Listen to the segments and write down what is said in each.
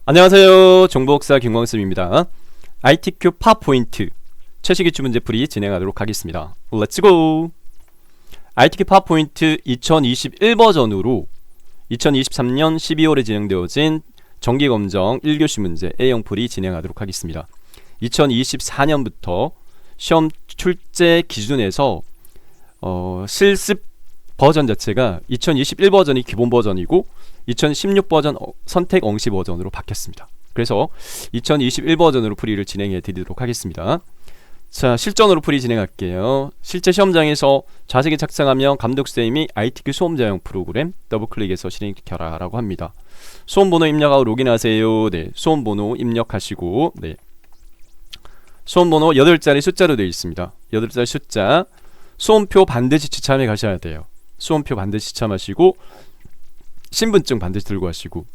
안녕하세요. 정보학사 김광습입니다. ITQ 파워포인트 최시기출 문제풀이 진행하도록 하겠습니다. 렛츠고! ITQ 파워포인트 2021 버전으로 2023년 12월에 진행되어진 정기검정 1교시 문제 A형 풀이 진행하도록 하겠습니다. 2024년부터 시험 출제 기준에서 실습 버전 자체가 2021 버전이 기본 버전이고 2016 버전 선택 응시 버전으로 바뀌었습니다. 그래서 2021 버전으로 풀이를 진행해 드리도록 하겠습니다. 자, 실전으로 풀이 진행할게요. 실제 시험장에서 자세히 작성하면 감독선생님이 ITQ 수험자용 프로그램 더블클릭해서 실행시켜라 라고 합니다. 수험번호 입력하고 로그인하세요. 네, 수험번호 입력하시고, 네, 수험번호 8자리 숫자로 되어 있습니다. 8자리 숫자. 수험표 반드시 지참해 가셔야 돼요. 수험표 반드시 지참하시고, 신분증 반드시 들고 가시고,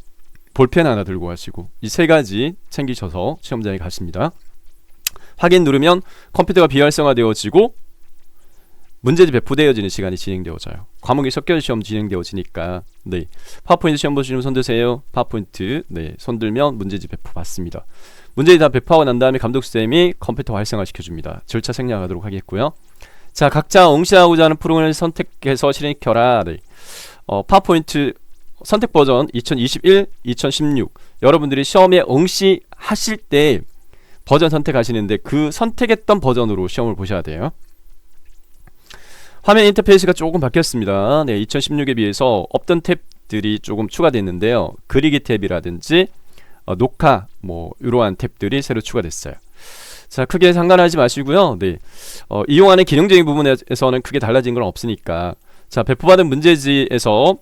볼펜 하나 들고 가시고, 이 세 가지 챙기셔서 시험장에 가십니다. 확인 누르면 컴퓨터가 비활성화되어지고 문제집 배포되어지는 시간이 진행되어져요. 과목이 섞여서 시험 진행되어지니까, 네, 파워포인트 시험 보시면 손 드세요. 파워포인트, 네, 손 들면 문제집 배포 받습니다. 문제집 다 배포하고 난 다음에 감독선생님이 컴퓨터 활성화 시켜줍니다. 절차 생략하도록 하겠고요. 자, 각자 응시하고자 하는 프로그램을 선택해서 실행시켜라. 네. 파워포인트 선택 버전 2021, 2016 여러분들이 시험에 응시하실 때 버전 선택하시는데 그 선택했던 버전으로 시험을 보셔야 돼요. 화면 인터페이스가 조금 바뀌었습니다. 네, 2016에 비해서 없던 탭들이 조금 추가됐는데요. 그리기 탭이라든지 녹화 이러한 탭들이 새로 추가됐어요. 자, 크게 상관하지 마시고요. 네, 이용하는 기능적인 부분에서는 크게 달라진 건 없으니까. 자, 배포받은 문제지에서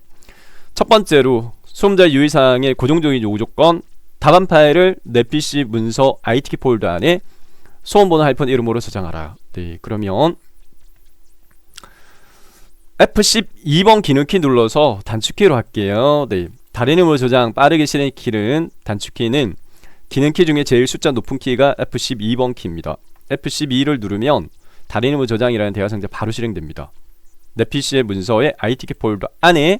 첫 번째로 수험자 유의사항의 고정적인 요구 조건, 답안 파일을 내 PC 문서 ITQ 폴더 안에 수험번호 -1으로 저장하라. 네, 그러면 F12번 기능키 눌러서 단축키로 할게요. 네, 다른 이름으로 저장 빠르게 실행키는 단축키는 기능키 중에 제일 숫자 높은 키가 F12번 키입니다. F12를 누르면 다른 이름으로 저장이라는 대화상자 바로 실행됩니다. 내 PC의 문서의 ITQ 폴더 안에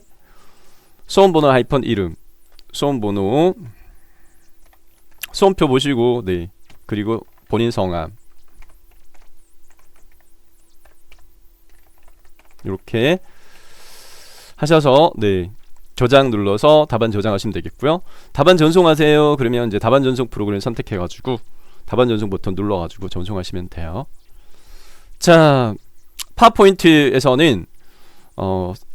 수험번호 -1, 수험번호, 수험표 보시고, 네, 그리고 본인 성함 이렇게 하셔서, 네, 저장 눌러서 답안 저장하시면 되겠고요. 답안 전송하세요. 그러면 이제 답안 전송 프로그램 선택해가지고 답안 전송 버튼 눌러가지고 전송하시면 돼요. 자, 파워포인트에서는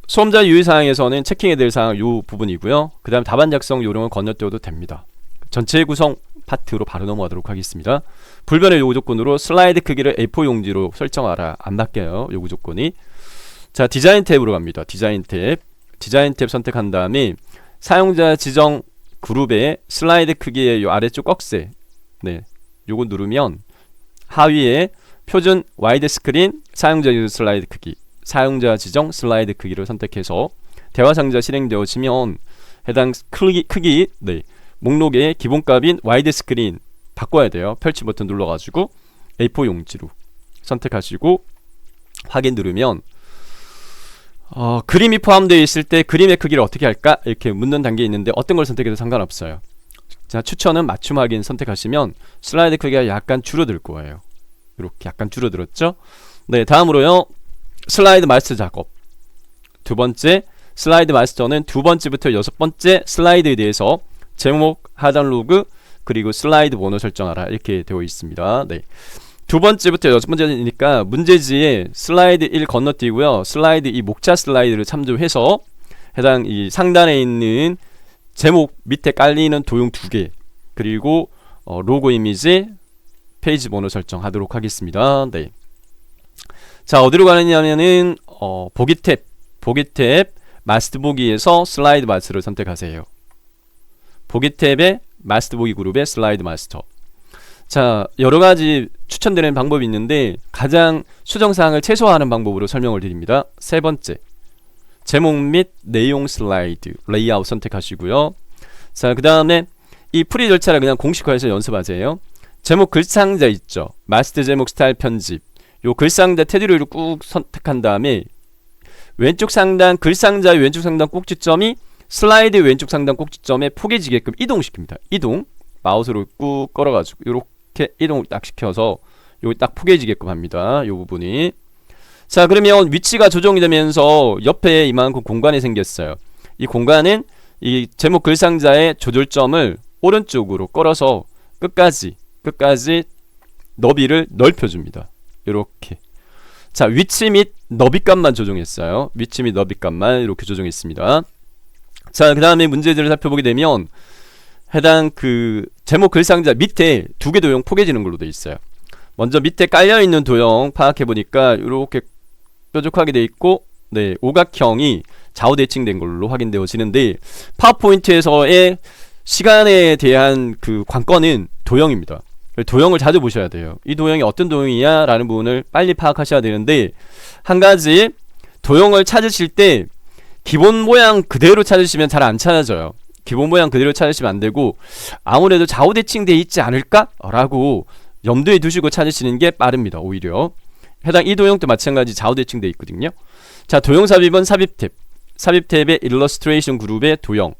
수험자 유의사항에서는 체킹해야 될 사항 요 부분이고요. 그 다음 답안 작성 요령을 건너뛰어도 됩니다. 전체 구성 파트로 바로 넘어가도록 하겠습니다. 불변의 요구 조건으로 슬라이드 크기를 A4 용지로 설정하라. 안 바뀌어요, 요구 조건이. 자, 디자인 탭으로 갑니다. 디자인 탭 선택한 다음에 사용자 지정 그룹의 슬라이드 크기의 요 아래쪽 꺽쇠, 네, 요거 누르면 하위에 표준 와이드 스크린 사용자 지정 슬라이드 크기, 사용자 지정 슬라이드 크기를 선택해서 대화 상자 실행되어지면 해당 크기, 네, 목록의 기본값인 와이드 스크린 바꿔야 돼요. 펼치 버튼 눌러가지고 A4 용지로 선택하시고 확인 누르면 그림이 포함되어 있을 때 그림의 크기를 어떻게 할까? 이렇게 묻는 단계에 있는데 어떤 걸 선택해도 상관없어요. 자, 추천은 맞춤 확인 선택하시면 슬라이드 크기가 약간 줄어들 거예요. 이렇게 약간 줄어들었죠? 네, 다음으로요, 슬라이드 마스터 작업. 두 번째, 슬라이드 마스터는 두 번째부터 여섯 번째 슬라이드에 대해서 제목, 하단 로그, 그리고 슬라이드 번호 설정하라. 이렇게 되어 있습니다. 네, 두 번째부터 여섯 번째니까 문제지에 슬라이드 1 건너뛰고요. 슬라이드 2 목차 슬라이드를 참조해서 해당 이 상단에 있는 제목 밑에 깔리는 도형 2개, 그리고 로고 이미지, 페이지 번호 설정하도록 하겠습니다. 네. 자, 어디로 가느냐면은 보기 탭 마스터 보기에서 슬라이드 마스터를 선택하세요. 보기 탭에 마스터 보기 그룹의 슬라이드 마스터. 자, 여러가지 추천드리는 방법이 있는데 가장 수정사항을 최소화하는 방법으로 설명을 드립니다. 세 번째, 제목 및 내용 슬라이드 레이아웃 선택하시고요. 자, 그 다음에 이 풀이 절차를 그냥 공식화해서 연습하세요. 제목 글상자 있죠, 마스터 제목 스타일 편집, 요 글상자 테두리를 꾹 선택한 다음에 왼쪽 상단 글상자의 왼쪽 상단 꼭지점이 슬라이드 왼쪽 상단 꼭지점에 포개지게끔 이동시킵니다. 이동. 마우스로 꾹 끌어가지고 이렇게 이동을 딱 시켜서 여기 딱 포개지게끔 합니다. 이 부분이. 자, 그러면 위치가 조정이 되면서 옆에 이만큼 공간이 생겼어요. 이 공간은 이 제목 글상자의 조절점을 오른쪽으로 끌어서 끝까지 너비를 넓혀줍니다. 이렇게. 자, 위치 및 너비값만 조정했어요. 위치 및 너비값만 이렇게 조정했습니다. 자, 그 다음에 문제들을 살펴보게 되면 해당 그 제목 글상자 밑에 두 개 도형 포개지는 걸로 되어 있어요. 먼저 밑에 깔려있는 도형 파악해보니까 이렇게 뾰족하게 되어 있고, 네, 오각형이 좌우 대칭된 걸로 확인되어지는데, 파워포인트에서의 시간에 대한 그 관건은 도형입니다. 도형을 자주 보셔야 돼요. 이 도형이 어떤 도형이냐 라는 부분을 빨리 파악하셔야 되는데, 한 가지 도형을 찾으실 때 기본 모양 그대로 찾으시면 잘 안 찾아져요. 기본 모양 그대로 찾으시면 안 되고, 아무래도 좌우 대칭되어 있지 않을까? 라고 염두에 두시고 찾으시는 게 빠릅니다. 오히려 해당 이 도형도 마찬가지 좌우 대칭되어 있거든요. 자, 도형 삽입은 삽입 탭의 일러스트레이션 그룹의 도형,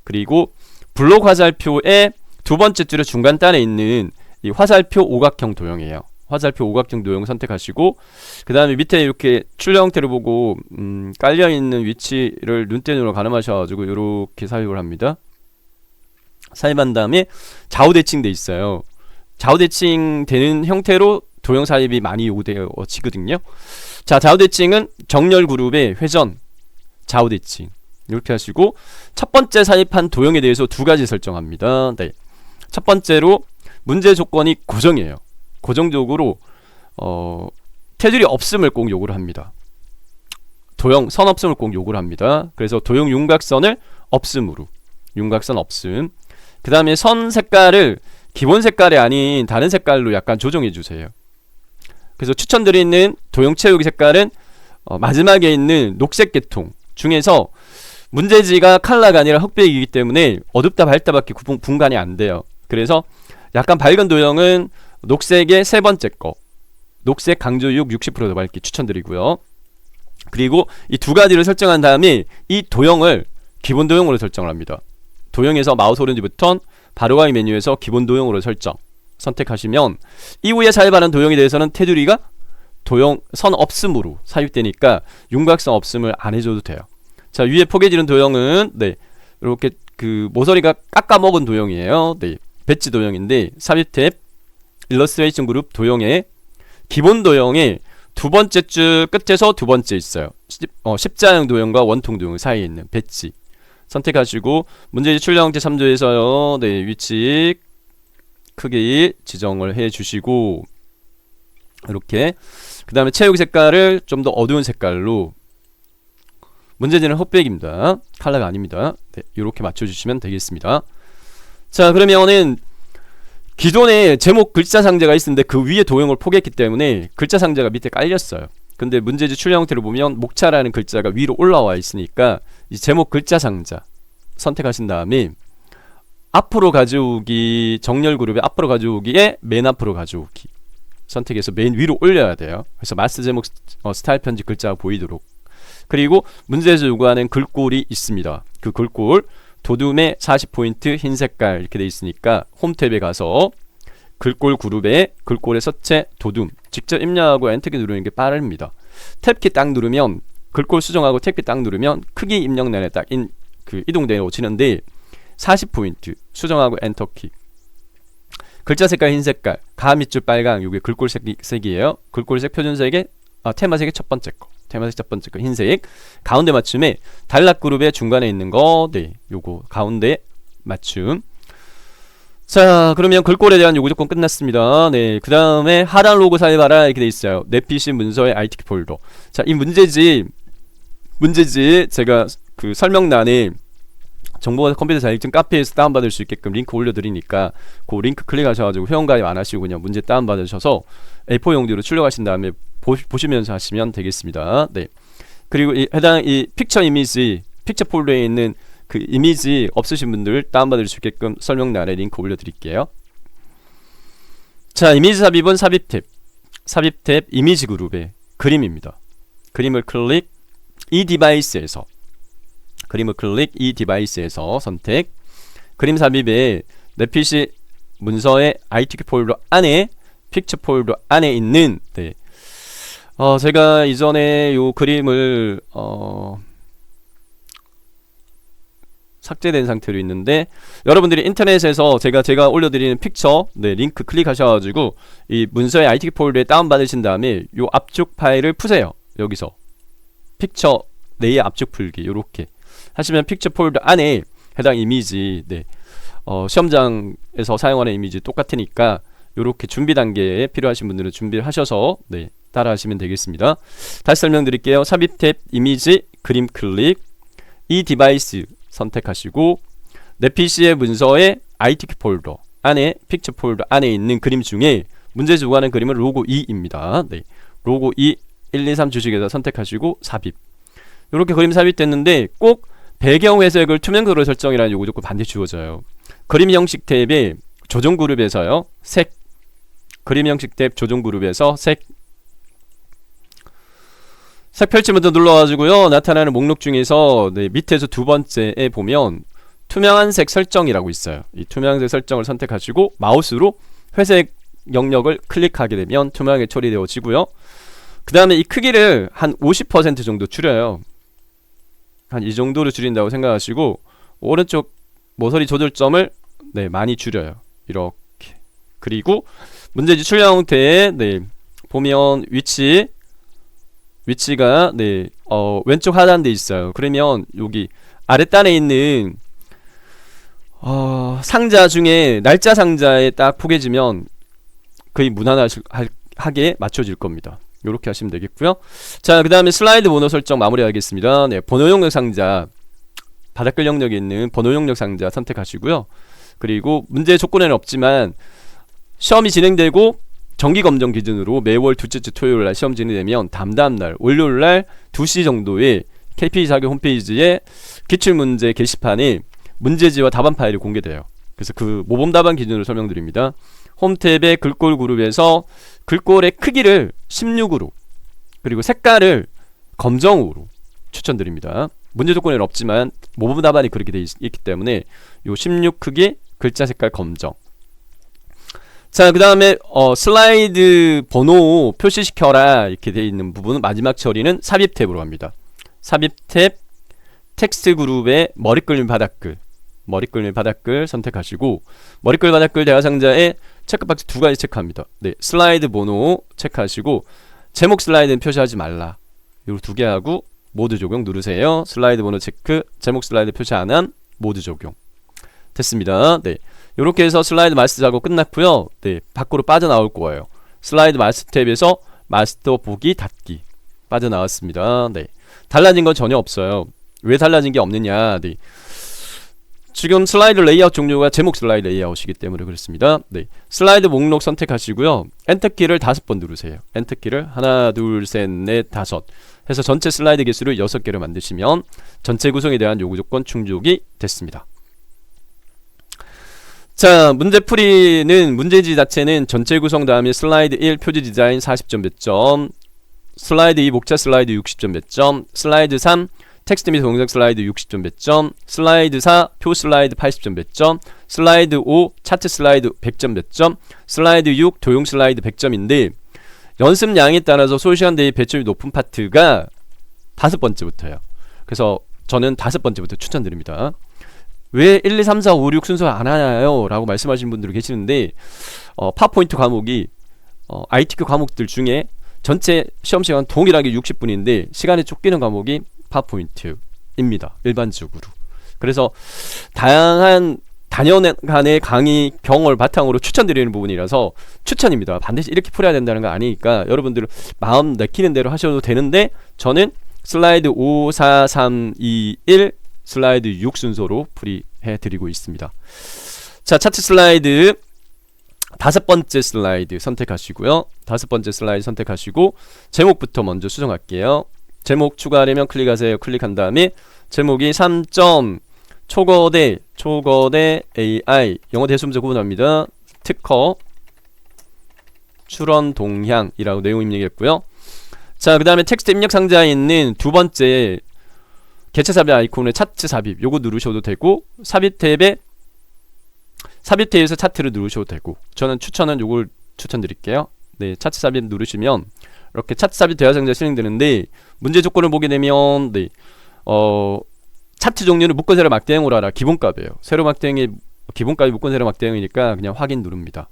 그리고 블록 화살표의 두 번째 줄의 중간 단에 있는 이 화살표 오각형 도형이에요. 화살표 오각형 도형 선택하시고, 그 다음에 밑에 이렇게 출력 형태를 보고 깔려있는 위치를 눈대중으로 가늠하셔가지고 이렇게 삽입을 합니다. 삽입한 다음에 좌우 대칭돼 있어요. 좌우 대칭 되는 형태로 도형 삽입이 많이 요구되어지거든요. 자, 좌우 대칭은 정렬 그룹의 회전, 좌우 대칭 이렇게 하시고, 첫 번째 삽입한 도형에 대해서 두 가지 설정합니다. 네. 첫 번째로 문제 조건이 고정이에요. 고정적으로 테두리 없음을 꼭 요구를 합니다. 도형 선 없음을 꼭 요구를 합니다. 그래서 도형 윤곽선을 없음으로, 윤곽선 없음. 그 다음에 선 색깔을 기본 색깔이 아닌 다른 색깔로 약간 조정해 주세요. 그래서 추천드리는 도형 채우기 색깔은 마지막에 있는 녹색 계통 중에서 문제지가 컬러가 아니라 흑백이기 때문에 어둡다 밝다밖에 분간이 안 돼요. 그래서 약간 밝은 도형은 녹색의 세 번째 거, 녹색 강조율 60%더 밝기 추천드리고요. 그리고 이 두 가지를 설정한 다음에 이 도형을 기본 도형으로 설정을 합니다. 도형에서 마우스 오른쪽 버튼 바로가기 메뉴에서 기본 도형으로 설정 선택하시면, 이후에 삽입하는 도형에 대해서는 테두리가 도형 선 없음으로 삽입되니까 윤곽선 없음을 안 해줘도 돼요. 자, 위에 포개지는 도형은 네, 이렇게 그 모서리가 깎아먹은 도형이에요. 네, 배지 도형인데, 삽입 탭 일러스트레이션 그룹 도형의 기본 도형의 두 번째 줄 끝에서 두 번째 있어요. 십자형 도형과 원통 도형 사이에 있는 배지 선택하시고, 문제지 출력 형태 3조에서요, 네, 위치 크기 지정을 해 주시고, 이렇게. 그 다음에 채우기 색깔을 좀 더 어두운 색깔로, 문제지는 흑백입니다. 컬러가 아닙니다. 네, 이렇게 맞춰주시면 되겠습니다. 자, 그러면은 기존에 제목 글자 상자가 있었는데 그 위에 도형을 포기했기 때문에 글자 상자가 밑에 깔렸어요. 근데 문제지 출력 형태를 보면 목차라는 글자가 위로 올라와 있으니까 이 제목 글자 상자 선택하신 다음에 앞으로 가져오기, 정렬 그룹의 앞으로 가져오기에 맨 앞으로 가져오기 선택해서 맨 위로 올려야 돼요. 그래서 마스터 제목 스타일 편집 글자가 보이도록. 그리고 문제에서 요구하는 글꼴이 있습니다. 그 글꼴 도둠의 40포인트 흰 색깔 이렇게 돼 있으니까 홈 탭에 가서 글꼴 그룹에 글꼴의 서체 도둠 직접 입력하고 엔터키 누르는 게 빠릅니다. 탭키 딱 누르면 글꼴 수정하고 탭키 딱 누르면 크기 입력란에 딱 이동되어지는데 40포인트 수정하고 엔터키, 글자 색깔 흰 색깔, 가 밑줄 빨강, 요게 글꼴 색이에요. 글꼴색 표준색의 테마색의 첫 번째 거, 테마색 첫 번째 거 흰색, 가운데 맞춤에 단락 그룹의 중간에 있는 거, 네, 요거 가운데 맞춤. 자, 그러면 글꼴에 대한 요구 조건 끝났습니다. 네, 그 다음에 하단 로고 삽입하라 이렇게 돼 있어요. 내 PC 문서의 IT 폴더. 자, 이 문제지 제가 그 설명란에 정보가 컴퓨터 자격증 카페에서 다운받을 수 있게끔 링크 올려드리니까 그 링크 클릭하셔가지고 회원가입 안 하시고 그냥 문제 다운받으셔서 A4 용지로 출력하신 다음에 보시면서 하시면 되겠습니다. 네. 그리고 해당 이 픽처 이미지, 픽처 폴더에 있는 그 이미지 없으신 분들 다운받을 수 있게끔 설명란에 링크 올려드릴게요. 자, 이미지 삽입은 삽입 탭 이미지 그룹의 그림입니다. 그림을 클릭, 이 디바이스에서 그림을 클릭, 이 디바이스에서 선택. 그림 삽입에 내 PC 문서의 ITQ 폴더 안에 픽처 폴더 안에 있는 제가 이전에 요 그림을 삭제된 상태로 있는데, 여러분들이 인터넷에서 제가 올려드리는 픽처 링크 클릭하셔가지고 이 문서의 ITQ 폴더에 다운받으신 다음에 요 압축 파일을 푸세요. 여기서 픽처 레이어 압축 풀기 요렇게 하시면 픽처 폴더 안에 해당 이미지 시험장에서 사용하는 이미지 똑같으니까 요렇게 준비 단계에 필요하신 분들은 준비를 하셔서 따라 하시면 되겠습니다. 다시 설명드릴게요. 삽입 탭 이미지 그림 클릭, 이 디바이스 선택하시고 내 PC의 문서의 ITQ 폴더 안에 픽처 폴더 안에 있는 그림 중에 문제 주관하는 그림은 로고 2입니다. 로고 2 1, 2, 3 주식에서 선택하시고 삽입. 이렇게 그림 삽입됐는데 꼭 배경 회색을 투명도로 설정이라는 요구 조건 반드시 주어져요. 그림 형식 탭에 조정 그룹에서요. 색. 그림 형식 탭 조정 그룹에서 색 펼치부터 눌러가지고요. 나타나는 목록 중에서 밑에서 두 번째에 보면 투명한 색 설정이라고 있어요. 이 투명색 설정을 선택하시고 마우스로 회색 영역을 클릭하게 되면 투명하게 처리되어지고요. 그 다음에 이 크기를 한 50% 정도 줄여요. 한 이 정도로 줄인다고 생각하시고 오른쪽 모서리 조절점을 많이 줄여요. 이렇게. 그리고 문제지 출력 형태에 보면 위치가 왼쪽 하단에 있어요. 그러면 여기 아랫단에 있는 상자 중에 날짜 상자에 딱 포개지면 거의 무난하게 맞춰질 겁니다. 요렇게 하시면 되겠고요. 자, 그 다음에 슬라이드 번호 설정 마무리하겠습니다. 번호 영역 상자, 바닥글 영역에 있는 번호 영역 상자 선택하시고요. 그리고 문제 조건에는 없지만 시험이 진행되고 정기검정 기준으로 매월 둘째 주 토요일날 시험 진행되면 다음날 월요일날 2시 정도에 KP 자격 홈페이지에 기출문제 게시판에 문제지와 답안 파일이 공개돼요. 그래서 그 모범 답안 기준으로 설명드립니다. 홈탭의 글꼴 그룹에서 글꼴의 크기를 16으로 그리고 색깔을 검정으로 추천드립니다. 문제 조건에는 없지만 모범 답안이 그렇게 되어 있기 때문에 요 16 크기 글자 색깔 검정. 자, 그 다음에 슬라이드 번호 표시시켜라 이렇게 되어 있는 부분은 마지막 처리는 삽입 탭으로 갑니다. 삽입 탭 텍스트 그룹의 머리끌림 바닥글 선택하시고 머리끌 바닥글 대화상자에 체크박스 두 가지 체크합니다. 슬라이드 번호 체크하시고 제목 슬라이드는 표시하지 말라. 요 두 개 하고 모두 적용 누르세요. 슬라이드 번호 체크, 제목 슬라이드 표시 안 한 모두 적용. 됐습니다. 요렇게 해서 슬라이드 마스터 작업 끝났고요. 밖으로 빠져나올 거예요. 슬라이드 마스터 탭에서 마스터 보기 닫기 빠져나왔습니다. 달라진 건 전혀 없어요. 왜 달라진 게 없느냐? 지금 슬라이드 레이아웃 종류가 제목 슬라이드 레이아웃이기 때문에 그렇습니다. 슬라이드 목록 선택하시고요. 엔터키를 5번 누르세요. 엔터키를 하나, 둘, 셋, 넷, 5 해서 전체 슬라이드 개수를 6개로 만드시면 전체 구성에 대한 요구 조건 충족이 됐습니다. 자, 문제풀이는 문제지 자체는 전체 구성 다음에 슬라이드 1 표지 디자인 40점 배점, 슬라이드 2 목차 슬라이드 60점 배점, 슬라이드 3 텍스트 및 동작 슬라이드 60점 배점, 슬라이드 4 표 슬라이드 80점 배점, 슬라이드 5 차트 슬라이드 100점 배점, 슬라이드 6 도용 슬라이드 100점인데 연습량에 따라서 소시한 데이 배점이 높은 파트가 5번째부터예요. 그래서 저는 5번째부터 추천드립니다. 왜 1, 2, 3, 4, 5, 6 순서 안 하나요? 라고 말씀하시는 분들이 계시는데 파워포인트 과목이 ITQ 과목들 중에 전체 시험시간 동일하게 60분인데 시간이 쫓기는 과목이 파워포인트입니다. 일반적으로. 그래서 다양한 단연간의 강의 경험을 바탕으로 추천드리는 부분이라서 추천입니다. 반드시 이렇게 풀어야 된다는 거 아니니까 여러분들 마음 내키는 대로 하셔도 되는데 저는 슬라이드 5, 4, 3, 2, 1 슬라이드 6 순서로 풀이해드리고 있습니다. 자, 차트 슬라이드 5번째 슬라이드 선택하시고요. 5번째 슬라이드 선택하시고 제목부터 먼저 수정할게요. 제목 추가하려면 클릭하세요. 클릭한 다음에 제목이 3점 초거대 AI 영어 대수문제 구분합니다. 특허 출원 동향이라고 내용 입력했고요. 자, 그 다음에 텍스트 입력 상자에 있는 두 번째 개체 삽입 아이콘에 차트 삽입 요거 누르셔도 되고, 삽입 탭에 삽입 탭에서 차트를 누르셔도 되고, 저는 추천은 요걸 추천드릴게요. 네, 차트 삽입 누르시면 이렇게 차트 삽입 대화상자 실행되는데, 문제 조건을 보게 되면 네, 차트 종류는 묶어 세로 막대형으로 하라. 기본값이에요. 세로 막대형이 기본값이 묶어 세로 막대형이니까 그냥 확인 누릅니다.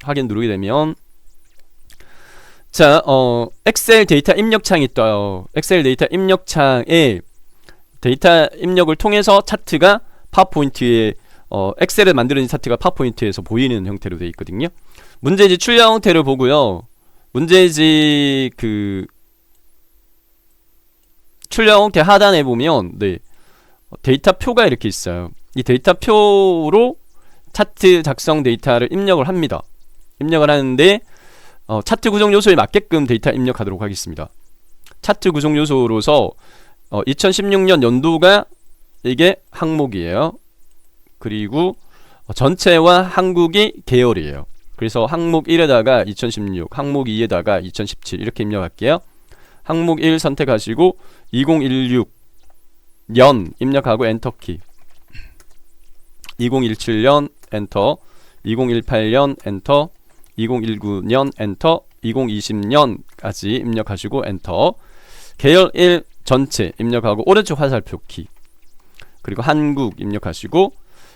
확인 누르게 되면 자, 엑셀 데이터 입력창이 떠요. 엑셀 데이터 입력창에 데이터 입력을 통해서 차트가 파워포인트에 엑셀을 만드는 차트가 파워포인트에서 보이는 형태로 되어 있거든요. 문제지 출력 형태를 보고요. 문제지 그 출력 형태 하단에 보면 네, 데이터 표가 이렇게 있어요. 이 데이터 표로 차트 작성 데이터를 입력을 합니다. 입력을 하는데 차트 구성 요소에 맞게끔 데이터 입력하도록 하겠습니다. 차트 구성 요소로서 2016년 연도가 이게 항목이에요. 그리고 전체와 한국이 계열이에요. 그래서 항목 1에다가 2016, 항목 2에다가 2017 이렇게 입력할게요. 항목 1 선택하시고 2016년 입력하고 엔터키, 2017년 엔터, 2018년 엔터, 2019년 엔터, 2020년까지 입력하시고 엔터. 계열 1 전체 입력하고 오른쪽 화살표 키, 그리고 한국 입력하시고,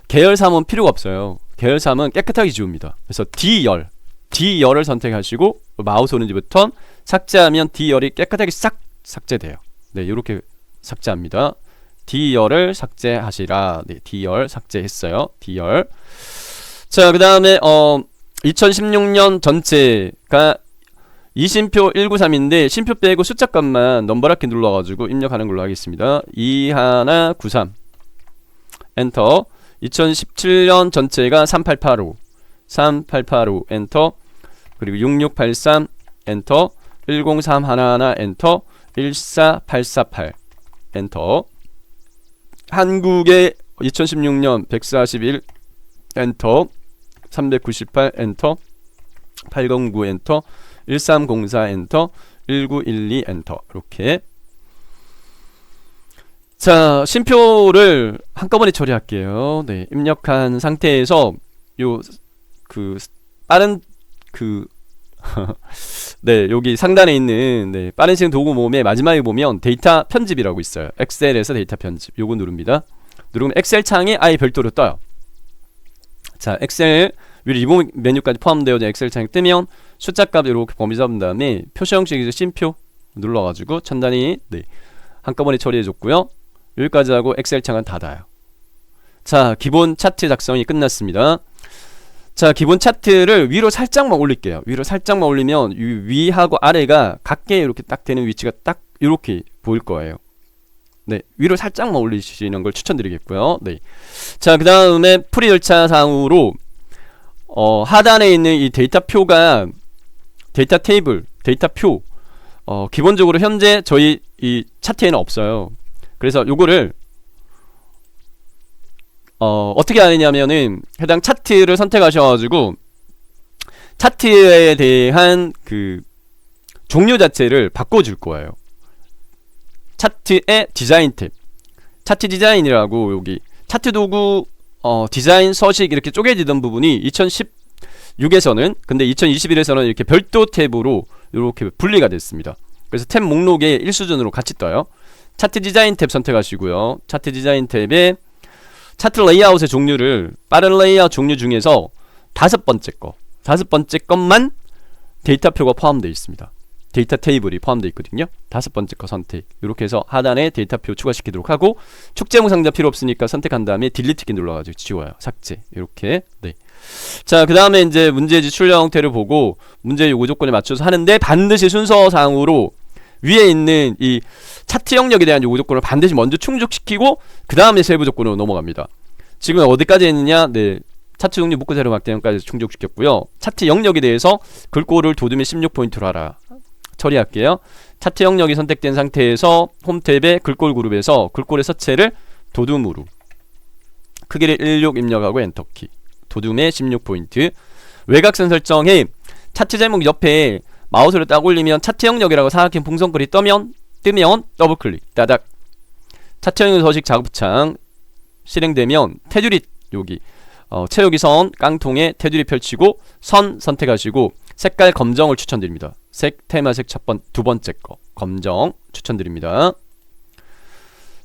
계열 3은 필요가 없어요. 계열 3은 깨끗하게 지웁니다. 그래서 D열을 선택하시고 마우스 오른쪽부터 삭제하면 D열이 깨끗하게 싹 삭제돼요. 네, 이렇게 삭제합니다. D열을 삭제하시라. 네, D열 삭제했어요. D열. 자, 그 다음에 2016년 전체가 이심표 193인데 심표 빼고 숫자값만 넘버라키 눌러가지고 입력하는 걸로 하겠습니다. 2193 엔터. 2017년 전체가 3885 3885 엔터. 그리고 6683 엔터. 10311 엔터. 14848 엔터. 한국의 2016년 141 엔터. 398 엔터. 809 엔터. 1304 엔터. 1912 엔터. 이렇게. 자, 심표를 한꺼번에 처리할게요. 네, 입력한 상태에서 요 빠른 네, 여기 상단에 있는 네, 빠른 실행 도구 모음의 마지막에 보면 데이터 편집이라고 있어요. 엑셀에서 데이터 편집. 요거 누릅니다. 누르면 엑셀 창이 아예 별도로 떠요. 자, 엑셀 위로 이동 메뉴까지 포함되어진 엑셀 창이 뜨면 숫자 값 이렇게 범위 잡은 다음에 표시 형식에서 심표 눌러가지고 천단이 네, 한꺼번에 처리해줬고요. 여기까지 하고 엑셀 창은 닫아요. 자, 기본 차트 작성이 끝났습니다. 자, 기본 차트를 위로 살짝만 올릴게요. 위로 살짝만 올리면 위하고 아래가 각게 이렇게 딱 되는 위치가 딱 이렇게 보일 거예요. 네, 위로 살짝만 올리시는 걸 추천드리겠고요. 네. 자, 그 다음에 풀이 절차 상으로 하단에 있는 이 데이터 표가 데이터 테이블, 데이터 표 기본적으로 현재 저희 이 차트에는 없어요. 그래서 요거를 어떻게 하느냐면은 해당 차트를 선택하셔가지고 차트에 대한 그 종류 자체를 바꿔줄 거예요. 차트의 디자인 탭, 차트 디자인이라고 여기 차트 도구 디자인 서식 이렇게 쪼개지던 부분이 2016에서는 근데 2021에서는 이렇게 별도 탭으로 이렇게 분리가 됐습니다. 그래서 탭 목록에 1수준으로 같이 떠요. 차트 디자인 탭 선택하시고요. 차트 디자인 탭에 차트 레이아웃의 종류를 빠른 레이아웃 종류 중에서 다섯 번째 것만 데이터표가 포함되어 있습니다. 데이터 테이블이 포함되어 있거든요. 다섯 번째 거 선택. 이렇게 해서 하단에 데이터표 추가시키도록 하고 축제목 상자 필요 없으니까 선택한 다음에 딜리트 키 눌러가지고 지워요. 삭제. 이렇게. 네. 자, 그 다음에 이제 문제지 출력 형태를 보고 문제 요구 조건에 맞춰서 하는데 반드시 순서상으로 위에 있는 이 차트 영역에 대한 요구 조건을 반드시 먼저 충족시키고 그 다음에 세부 조건으로 넘어갑니다. 지금 어디까지 했느냐? 네, 차트 종류 묶어 세로 막대형까지 충족시켰고요. 차트 영역에 대해서 글꼴을 도둠에 16포인트로 하라. 처리할게요. 차트 영역이 선택된 상태에서 홈 탭의 글꼴 그룹에서 글꼴의 서체를 도둠으로 크기를 16 입력하고 엔터키. 도둠에 16포인트. 외곽선 설정에 차트 제목 옆에 마우스를 딱 올리면 차트 영역이라고 사각형 풍선글이 뜨면 더블클릭 따닥. 차트형 서식 작업창 실행되면 테두리 여기 채우기 선 깡통에 테두리 펼치고 선 선택하시고 색깔 검정을 추천드립니다. 테마색 두 번째 거 검정 추천드립니다.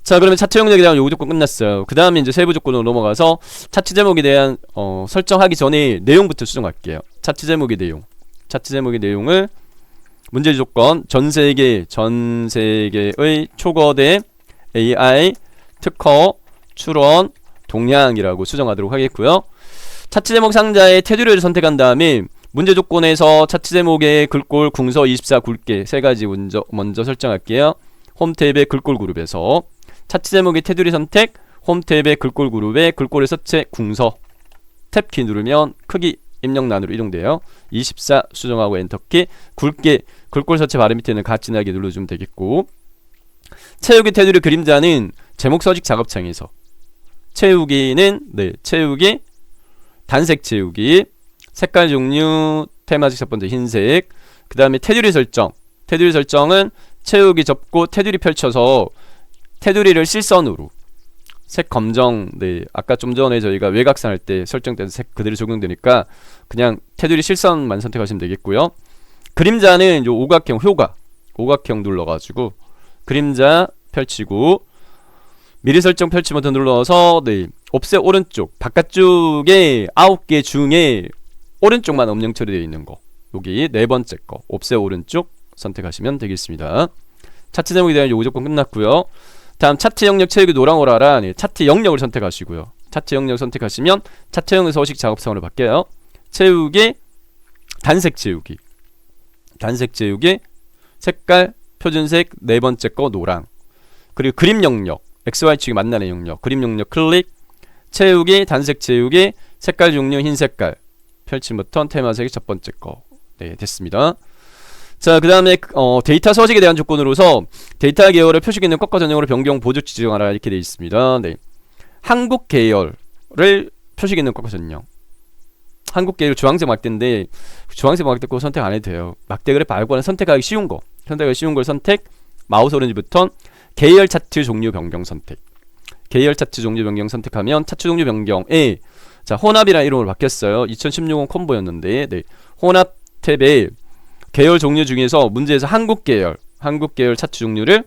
자, 그러면 차트 영역에 대한 요구 조건 끝났어요. 그 다음에 이제 세부 조건으로 넘어가서 차트 제목에 대한 설정하기 전에 내용부터 수정할게요. 차트 제목의 내용을 문제 조건 전세계의 초거대 AI 특허 출원 동향이라고 수정하도록 하겠고요. 차트 제목 상자의 테두리를 선택한 다음에 문제 조건에서 차트 제목의 글꼴 궁서 24 굵게 세 가지 먼저 설정할게요. 홈 탭의 글꼴 그룹에서 차트 제목의 테두리 선택, 홈 탭의 글꼴 그룹에 글꼴의 서체 궁서 탭키 누르면 크기 입력란으로 이동돼요. 24 수정하고 엔터키, 굵게 글꼴 서체 바로 밑에는 가진하게 눌러주면 되겠고, 채우기 테두리 그림자는 제목 서식 작업창에서 채우기는 채우기 단색 채우기 색깔 종류 테마식 첫 번째 흰색, 그 다음에 테두리 설정은 채우기 접고 테두리 펼쳐서 테두리를 실선으로 색 검정, 아까 좀 전에 저희가 외곽선 할 때 설정된 색 그대로 적용되니까 그냥 테두리 실선만 선택하시면 되겠고요. 그림자는 요 오각형 눌러가지고 그림자 펼치고 미리 설정 펼치 버튼 눌러서 옵셋 오른쪽 바깥쪽에 9개 중에 오른쪽만 음영 처리되어 있는 거, 여기 네 번째 거 옵셋 오른쪽 선택하시면 되겠습니다. 차트 제목에 대한 요구 조건 끝났고요. 다음 차트 영역 채우기 노랑오라라 차트 영역을 선택하시고요. 차트 영역 선택하시면 차트형 서식 작업상으로 바뀌어요. 채우기 단색 채우기 색깔 표준색 네 번째 거 노랑, 그리고 그림 영역 XY축이 만나는 영역 그림 영역 클릭, 채우기 단색 채우기 색깔 종류 흰 색깔 펼침 버튼 테마색이 첫 번째 거 됐습니다. 자, 그 다음에 데이터 서식에 대한 조건으로서 데이터 계열을 표시 기능 꺾어 전용으로 변경 보조 지정하라 이렇게 되어 있습니다. 한국 계열을 표시 기능 꺾어 전용. 한국 계열 주황색 막대인데 주황색 막대 거 선택 안 해도 돼요. 막대 그래프 말고는 선택하기 쉬운 걸 선택, 마우스 오른쪽 버튼 계열 차트 종류 변경 선택. 계열 차트 종류 변경 선택하면 차트 종류 변경에 자, 혼합이라는 이름으로 바뀌었어요. 2016년 콤보였는데 혼합 탭에 계열 종류 중에서 문제에서 한국 계열 차트 종류를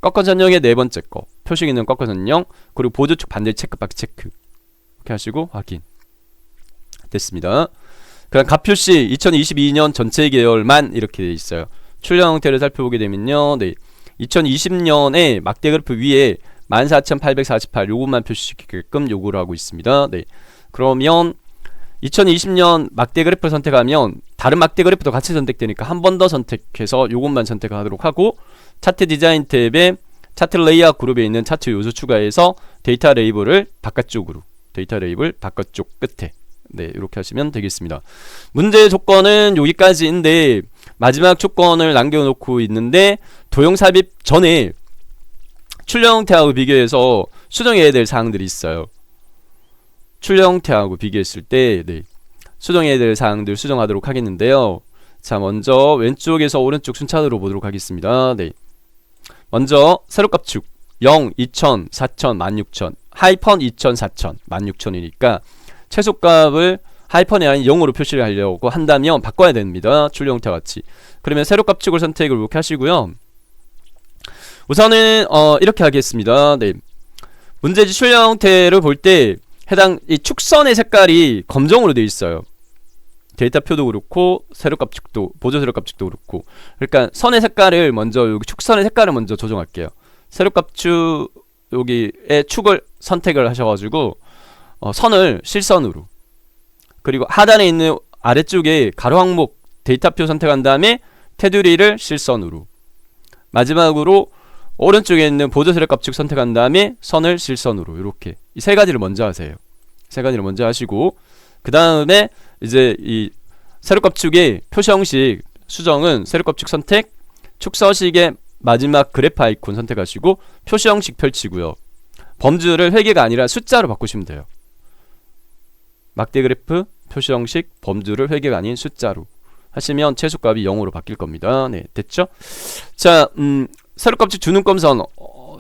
꺾어 전용의 네 번째 거 표시 기능 꺾어 전용, 그리고 보조축 반대 체크박스 체크 이렇게 하시고 확인 됐습니다. 그럼 값표시 2022년 전체 계열만 이렇게 돼 있어요. 출력 형태를 살펴보게 되면요, 2020년에 막대 그래프 위에 14,848 요것만 표시시키게끔 요구를 하고 있습니다. 그러면 2020년 막대 그래프를 선택하면 다른 막대 그래프도 같이 선택되니까 한 번 더 선택해서 요것만 선택하도록 하고, 차트 디자인 탭에 차트 레이아웃 그룹에 있는 차트 요소 추가해서 데이터 레이블 바깥쪽 끝에 이렇게 하시면 되겠습니다. 문제 조건은 여기까지인데 마지막 조건을 남겨놓고 있는데 도형 삽입 전에 출력 형태하고 비교해서 수정해야 될 사항들이 있어요. 출력 형태하고 비교했을 때 수정해야 될 사항들 수정하도록 하겠는데요. 자, 먼저 왼쪽에서 오른쪽 순차적으로 보도록 하겠습니다. 먼저 세로값축 0, 2000, 4000, 16000 하이펀 2000, 4000, 16000이니까 최소값을 하이펀이 아닌 0으로 표시를 하려고 한다면 바꿔야 됩니다. 출력 형태 같이. 그러면 세로값축을 선택을 이렇게 하시고요. 우선은 이렇게 하겠습니다. 문제지 출력 형태를 볼 때 해당 이 축선의 색깔이 검정으로 되어 있어요. 데이터표도 그렇고 세로값축도 보조 세로값축도 그렇고, 그러니까 선의 색깔을 먼저 여기 축선의 색깔을 먼저 조정할게요. 세로값축 여기에 축을 선택을 하셔가지고 선을 실선으로, 그리고 하단에 있는 아래쪽에 가로 항목 데이터표 선택한 다음에 테두리를 실선으로, 마지막으로 오른쪽에 있는 보조 세로값축 선택한 다음에 선을 실선으로, 이렇게 이 세 가지를 먼저 하세요. 세 가지를 먼저 하시고, 그 다음에 이제 이 세로값축의 표시 형식 수정은 세로값축 선택, 축서식의 마지막 그래프 아이콘 선택하시고 표시 형식 펼치고요. 범주를 회계가 아니라 숫자로 바꾸시면 돼요. 막대 그래프 표시 형식 범주를 회계가 아닌 숫자로 하시면 최소값이 0으로 바뀔 겁니다. 됐죠? 자, 세로값축 주눈검선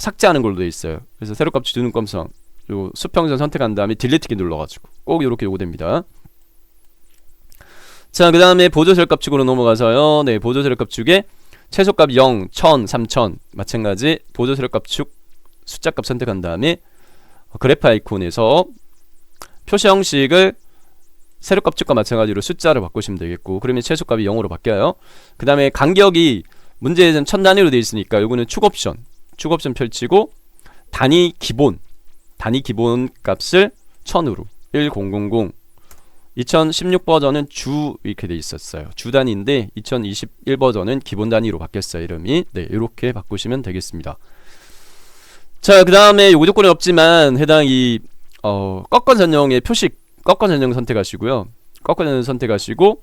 삭제하는 걸로 되어 있어요. 그래서 세로값 주둔권성 요 수평선 선택한 다음에 딜리트키 눌러가지고 꼭 이렇게 요구됩니다. 자, 그 다음에 보조세로값 축으로 넘어가서요. 네, 보조세로값 축에 최소값 0, 1000, 3000 마찬가지 보조세로값 축 숫자값 선택한 다음에 그래프 아이콘에서 표시 형식을 세로값 축과 마찬가지로 숫자를 바꾸시면 되겠고, 그러면 최소값이 0으로 바뀌어요. 그 다음에 간격이 문제에서는 1000단위로 되어 있으니까 요거는 축 옵션 펼치고 단위 기본 값을 1000으로 1000 2016 버전은 주 이렇게 돼 있었어요. 주 단위인데 2021 버전은 기본 단위로 바뀌었어요. 이름이. 네, 이렇게 바꾸시면 되겠습니다. 자, 그 다음에 요구 조건은 없지만 해당 이 꺾어 전형의 표식 꺾어 전형 선택하시고요. 꺾어 전형 선택하시고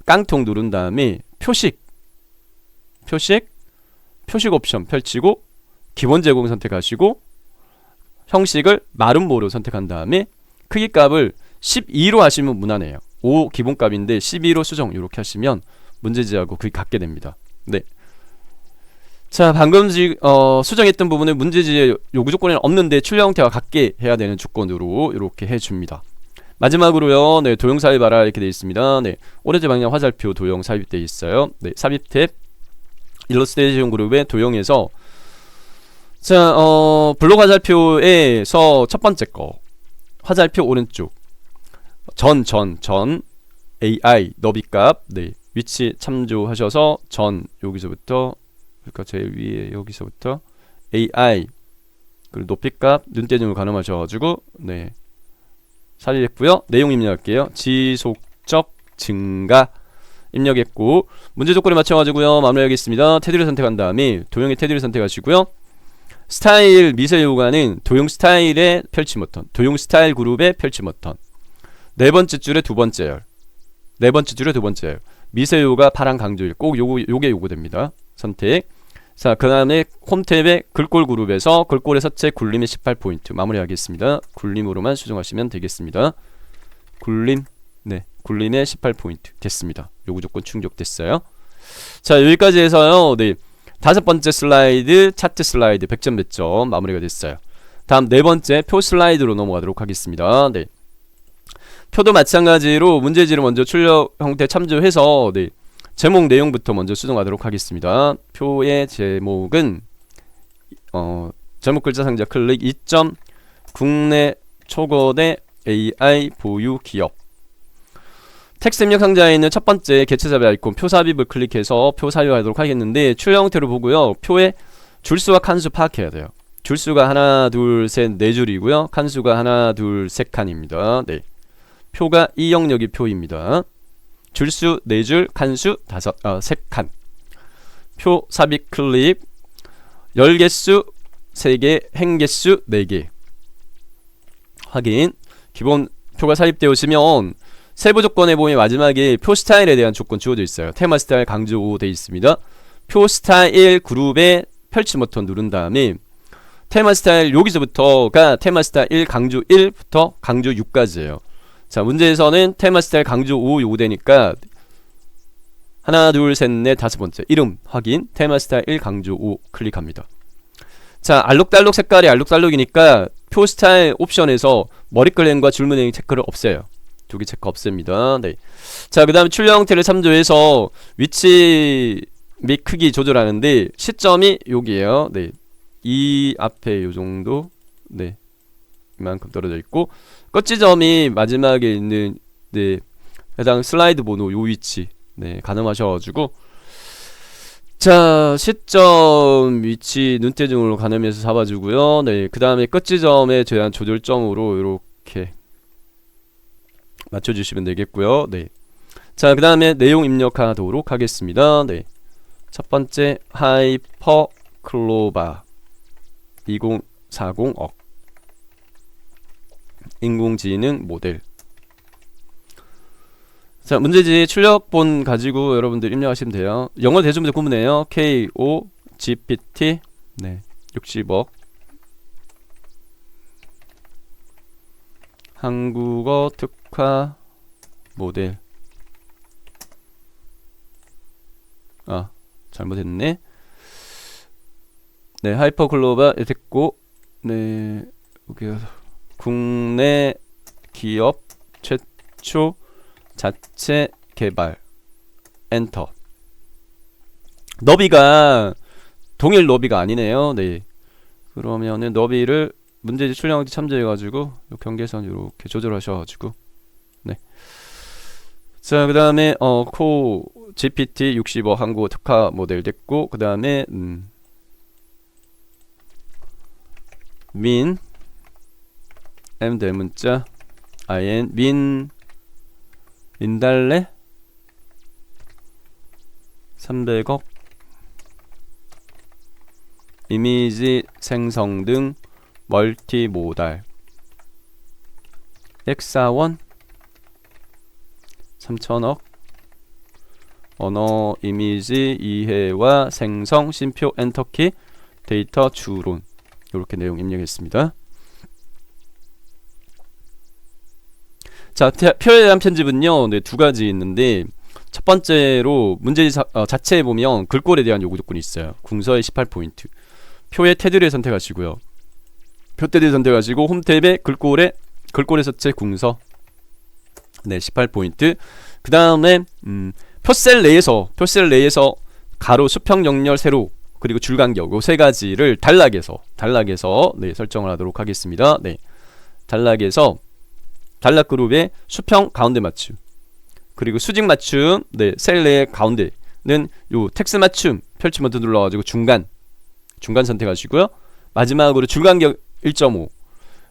깡통 누른 다음에 표식 옵션 펼치고 기본 제공 선택하시고 형식을 마름모로 선택한 다음에 크기 값을 12로 하시면 무난해요. 5 기본값인데 12로 수정 이렇게 하시면 문제지하고 그게 같게 됩니다. 네. 자, 방금 수정했던 부분은 문제지의 요구 조건이 없는데 출력 형태와 같게 해야 되는 조건으로 이렇게 해줍니다. 마지막으로요. 네, 도형 삽입하라 이렇게 되어 있습니다. 네, 오렌지 방향 화살표 도형 삽입되어 있어요. 네, 삽입 탭 일러스트레이션 그룹의 도형에서 자, 블록 화살표에서 첫 번째 거 화살표 오른쪽 전 AI 너비값 네, 위치 참조하셔서 전 여기서부터 그러니까 제일 위에 여기서부터 AI 그리고 높이값 눈대중을 가늠하셔가지고 네 삽입했고요. 내용 입력할게요. 지속적 증가 입력했고 문제 조건에 맞춰가지고요 마무리하겠습니다. 테두리를 선택한 다음에 도형의 테두리를 선택하시고요. 스타일 미세 요구하는 도형 스타일의 펼치 버튼, 도형 스타일 그룹의 펼치 버튼. 네 번째 줄에 두 번째 열. 미세 요구가 파란 강조일. 꼭 요게 요구됩니다. 선택. 자, 그 다음에 홈 탭의 글꼴 그룹에서 글꼴의 서체 굴림의 18포인트 마무리하겠습니다. 굴림으로만 수정하시면 되겠습니다. 굴림, 네, 굴림의 18포인트 됐습니다. 요구 조건 충족됐어요. 자, 여기까지 해서요. 네, 다섯 번째 슬라이드 차트 슬라이드 100점 배점 마무리가 됐어요. 다음 네 번째 표 슬라이드로 넘어가도록 하겠습니다. 네, 표도 마찬가지로 문제지를 먼저 출력 형태 참조해서 네, 제목 내용부터 먼저 수정하도록 하겠습니다. 표의 제목은 제목 글자 상자 클릭 2점 국내 초거대 AI 보유 기업. 텍스트 입력 상자에 있는 첫 번째 개체 삽입 아이콘 표 삽입을 클릭해서 표 삽입하도록 하겠는데 출력 형태로 보고요. 표의 줄수와 칸수 파악해야 돼요. 줄수가 하나, 둘, 셋, 네 줄이고요. 칸수가 하나, 둘, 세 칸입니다. 네. 표가 이 영역이 표입니다. 줄수 4줄, 칸수 3칸. 표 삽입 클릭. 열 개수 3개, 행 개수 4개. 확인. 기본 표가 삽입되었으면 세부 조건에 보면 마지막에 표 스타일에 대한 조건 주어져 있어요. 테마 스타일 강조 5 되어 있습니다. 표 스타일 그룹에 펼치 버튼 누른 다음에 테마 스타일 여기서부터가 테마 스타일 1 강조 1부터 강조 6까지예요. 자, 문제에서는 테마 스타일 강조 5 요구되니까 하나, 둘, 셋, 넷, 다섯 번째 이름 확인. 테마 스타일 1 강조 5 클릭합니다. 자, 알록달록 색깔이 알록달록이니까 표 스타일 옵션에서 머리글램과 줄무늬 체크를 없애요. 두 개 체크 없앱니다. 네. 자, 그 다음에 출력 형태를 참조해서 위치 및 크기 조절하는데 시점이 여기에요. 네. 이 앞에 요 정도. 네. 이만큼 떨어져 있고 끝지점이 마지막에 있는 네. 해당 슬라이드 번호 요 위치. 네. 가늠하셔가지고 자, 시점 위치 눈대중으로 가늠해서 잡아주고요. 네. 그 다음에 끝지점에 대한 조절점으로 이렇게 맞춰주시면 되겠고요. 네. 자, 그 다음에 내용 입력하도록 하겠습니다. 네. 첫 번째 하이퍼 클로바 2040억 인공지능 모델. 자, 문제지 출력본 가지고 여러분들 입력하시면 돼요. 영어 대중문제 구문이에요. KO GPT 네 60억 한국어 특화 모델. 아, 잘못했네. 네, 하이퍼 글로벌 됐고, 네, 여기 국내 기업 최초 자체 개발 엔터. 너비가 동일 너비가 아니네요. 네, 그러면은 너비를 문제지 출력하기 참조해가지고 경계선 이렇게 조절하셔가지고, 네. 자, 그 다음에 코 GPT 65 한국어 특화 모델 됐고, 그 다음에 민 M 대문자 IN 민달래 300억 이미지 생성 등 멀티모달 엑사원 3천억 언어 이미지 이해와 생성 심표 엔터키 데이터 추론 이렇게 내용 입력했습니다. 자, 표에 대한 편집은요, 네, 두 가지 있는데, 첫 번째로 문제지 자체에 보면 글꼴에 대한 요구 조건이 있어요. 궁서의 18포인트. 표의 테두리를 선택하시고요. 표 테두리 선택하시고 홈 탭에 글꼴의 서체 궁서. 네, 18포인트. 그 다음에 표셀 내에서 가로, 수평, 영렬, 세로 그리고 줄간격 요 세 가지를 단락에서 네, 설정을 하도록 하겠습니다. 네, 단락에서 단락 그룹의 수평 가운데 맞춤 그리고 수직 맞춤, 네, 셀 내의 가운데는 요 텍스 맞춤 펼치 버튼 눌러가지고 중간 선택하시고요. 마지막으로 줄간격 1.5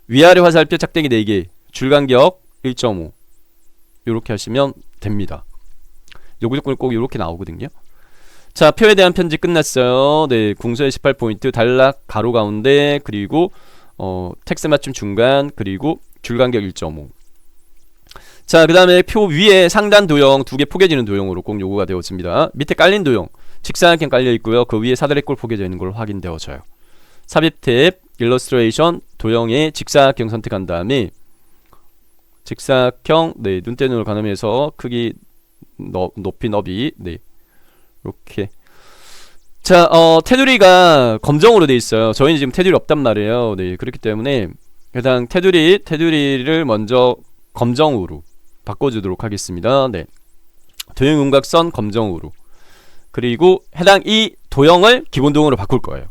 위아래 화살표 짝대기 4개 줄간격 1.5 요렇게 하시면 됩니다. 요구 조건이 꼭 요렇게 나오거든요. 자, 표에 대한 편집 끝났어요. 네, 궁서의 18포인트 단락 가로 가운데 그리고 텍스 맞춤 중간 그리고 줄간격 1.5. 자, 그 다음에 표 위에 상단 도형 2개 포개지는 도형으로 꼭 요구가 되어집니다. 밑에 깔린 도형 직사각형 깔려 있고요. 그 위에 사다리꼴 포개져 있는 걸로 확인되어져요. 삽입 탭 일러스트레이션 도형에 직사각형 선택한 다음에 직사각형, 네, 눈대눈을 가늠해서 크기 높이 너비, 네, 이렇게. 자, 테두리가 검정으로 돼 있어요. 저희는 지금 테두리 없단 말이에요. 네, 그렇기 때문에 해당 테두리를 먼저 검정으로 바꿔주도록 하겠습니다. 네, 도형 윤곽선 검정으로. 그리고 해당 이 도형을 기본 도형으로 바꿀 거예요.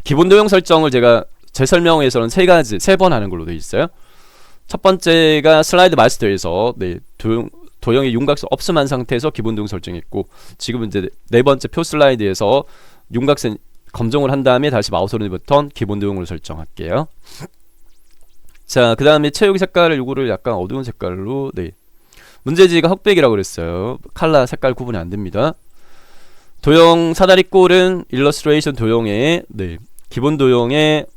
기본 도형 설정을 제가 제 설명에서는 세 번 하는 걸로 돼 있어요. 첫 번째가 슬라이드 마스터에서, 네, 도형의 윤곽선 없음한 상태에서 기본 도형 설정했고, 지금은 이제 네 번째 표 슬라이드에서 윤곽선 검정을 한 다음에 다시 마우스 오른쪽 버튼 기본 도형으로 설정할게요. 자, 그 다음에 채우기 색깔을 요거를 약간 어두운 색깔로, 네, 문제지가 흑백이라고 그랬어요. 컬러 색깔 구분이 안 됩니다. 도형 사다리꼴은 일러스트레이션 도형에, 네, 기본 도형의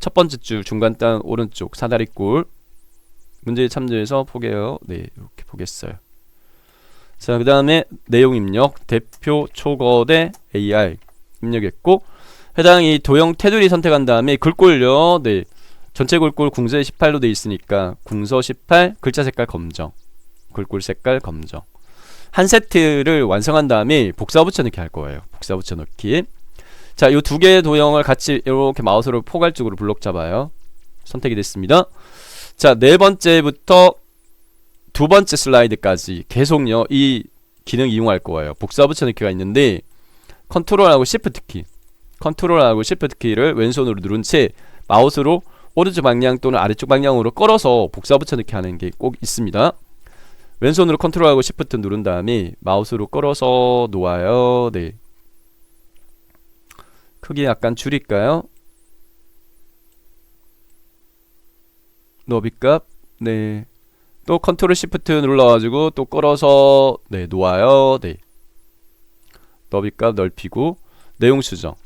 첫 번째 줄 중간 땅 오른쪽 사다리꼴 문제에 참조해서 포개요. 네, 이렇게 포개했어요. 자, 그 다음에 내용 입력 대표 초거대 AR 입력했고, 해당 이 도형 테두리 선택한 다음에 글꼴요, 네, 전체 글꼴 궁서에 18로 돼 있으니까 궁서 18 글자 색깔 검정, 글꼴 색깔 검정. 한 세트를 완성한 다음에 복사 붙여넣기 할 거예요. 복사 붙여넣기. 자, 요 두 개의 도형을 같이 이렇게 마우스로 포괄적으로 블록 잡아요. 선택이 됐습니다. 자, 네 번째부터 두 번째 슬라이드까지 계속요 이 기능 이용할 거예요. 복사 붙여넣기가 있는데 컨트롤하고 시프트 키를 왼손으로 누른 채 마우스로 오른쪽 방향 또는 아래쪽 방향으로 끌어서 복사 붙여넣기 하는 게 꼭 있습니다. 왼손으로 컨트롤하고 시프트 누른 다음에 마우스로 끌어서 놓아요. 네, 크기 약간 줄일까요? 너비값, 네, 또 컨트롤 시프트 눌러가지고 또 끌어서, 네, 놓아요. 네, 너비값 넓히고 내용 수정.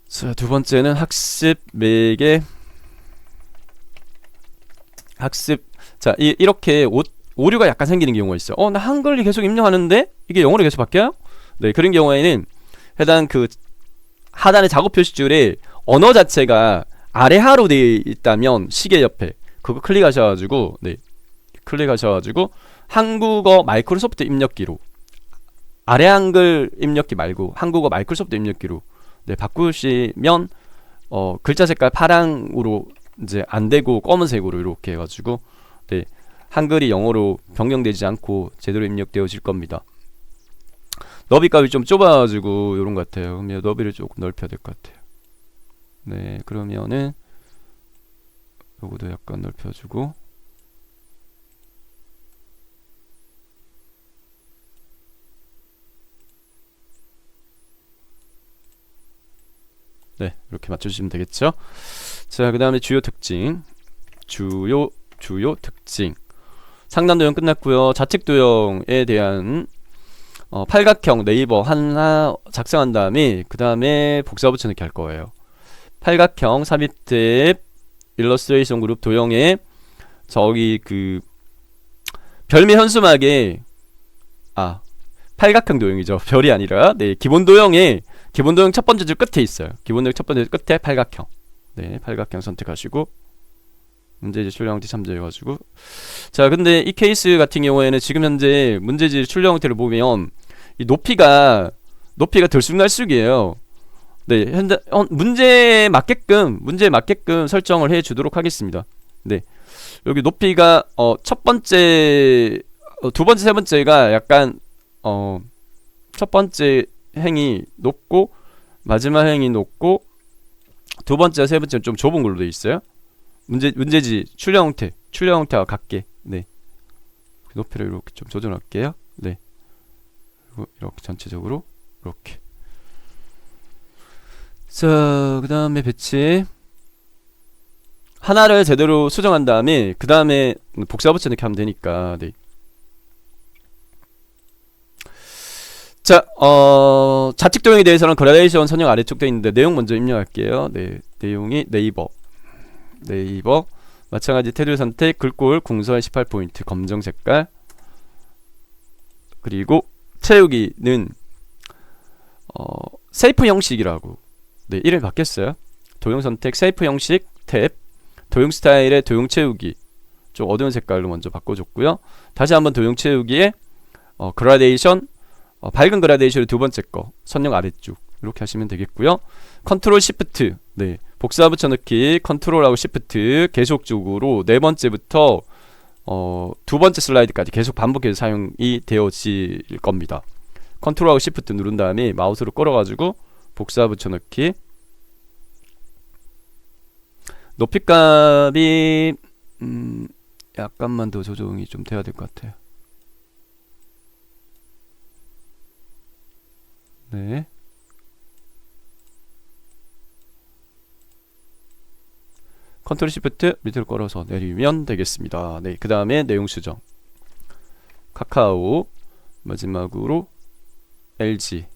자, 두 번째는 학습 매개 학습. 자, 이렇게 오류가 약간 생기는 경우가 있어요. 나 한글이 계속 입력하는데 이게 영어로 계속 바뀌어요? 네, 그런 경우에는 해당 그 하단의 작업 표시줄에 언어 자체가 아래하로 되어 있다면 시계 옆에 그거 클릭하셔가지고, 네, 클릭하셔가지고 한국어 마이크로소프트 입력기로, 아래 한글 입력기 말고 한국어 마이크로소프트 입력기로 네, 바꾸시면 글자 색깔 파랑으로 이제 안 되고 검은색으로 이렇게 해가지고 네, 한글이 영어로 변경되지 않고 제대로 입력되어질 겁니다. 너비 값이 좀 좁아가지고 이런 것 같아요. 그러면 너비를 조금 넓혀야 될 것 같아요. 네, 그러면은 요거도 약간 넓혀주고 네, 이렇게 맞춰주시면 되겠죠. 자, 그 다음에 주요 특징 주요 특징 상단 도형 끝났고요. 좌측 도형에 대한 팔각형 네이버 하나 작성한 다음에 그 다음에 복사 붙여넣기 할 거예요. 팔각형 삽입 탭 일러스트레이션 그룹 도형에 저기 그 별미 현수막에 팔각형 도형이죠. 별이 아니라 네, 기본 도형 첫 번째 줄 끝에 있어요. 기본 도형 첫 번째 줄 끝에 팔각형. 네, 팔각형 선택하시고 문제지 출력 형태 참조해가지고 자, 근데 이 케이스 같은 경우에는 지금 현재 문제지 출력 형태를 보면 이 높이가 들쑥날쑥이에요. 네, 현재 문제에 맞게끔 설정을 해 주도록 하겠습니다. 네, 여기 높이가 첫 번째, 두 번째, 세 번째가 약간 첫 번째 행이 높고 마지막 행이 높고 두 번째, 세 번째는 좀 좁은 걸로 돼 있어요. 문제지 출력 형태와 같게 네, 높이를 이렇게 좀 조정할게요. 네, 그리고 이렇게 전체적으로 이렇게. 자, 그 다음에 배치 하나를 제대로 수정한 다음에 그 다음에 복사 붙여넣기 하면 되니까 네. 자, 좌측 도형에 대해서는 그라데이션 선형 아래쪽 되어 있는데 내용 먼저 입력할게요. 네, 내용이 네이버 마찬가지 테두리 선택 글꼴 궁서의 18포인트 검정 색깔 그리고 채우기는 세이프 형식이라고 네, 이름이 바뀌었어요. 도형 선택 세이프 형식 탭 도형 스타일의 도형 채우기 좀 어두운 색깔로 먼저 바꿔줬고요. 다시 한번 도형 채우기에 그라데이션 밝은 그라데이션의 두 번째 거 선형 아래쪽 이렇게 하시면 되겠고요. 컨트롤 시프트 네, 복사 붙여넣기 컨트롤하고 시프트 계속적으로 네 번째부터 두 번째 슬라이드까지 계속 반복해서 사용이 되어질 겁니다. 컨트롤하고 시프트 누른 다음에 마우스로 끌어가지고 복사 붙여넣기 높이값이 약간만 더 조정이 좀 돼야 될 것 같아요. 네, 컨트롤 시프트 밑으로 끌어서 내리면 되겠습니다. 네, 그 다음에 내용 수정 카카오 마지막으로 LG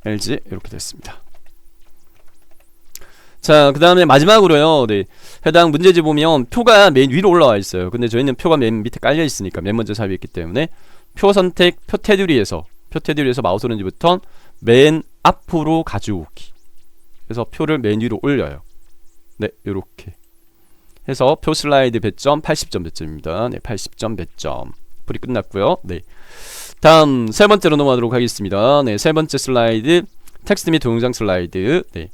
이렇게 됐습니다. 자, 그 다음에 마지막으로요. 네, 해당 문제지 보면 표가 맨 위로 올라와 있어요. 근데 저희는 표가 맨 밑에 깔려 있으니까 맨 먼저 삽입했기 때문에 표 선택 표 테두리에서 마우스 오른지부터 맨 앞으로 가져오기 그래서 표를 맨 위로 올려요. 네, 요렇게 해서 표 슬라이드 배점 80점 배점입니다. 네, 80점 배점 불이 끝났고요. 네, 다음 세 번째로 넘어가도록 하겠습니다. 네, 세 번째 슬라이드 텍스트 및 동영상 슬라이드. 네,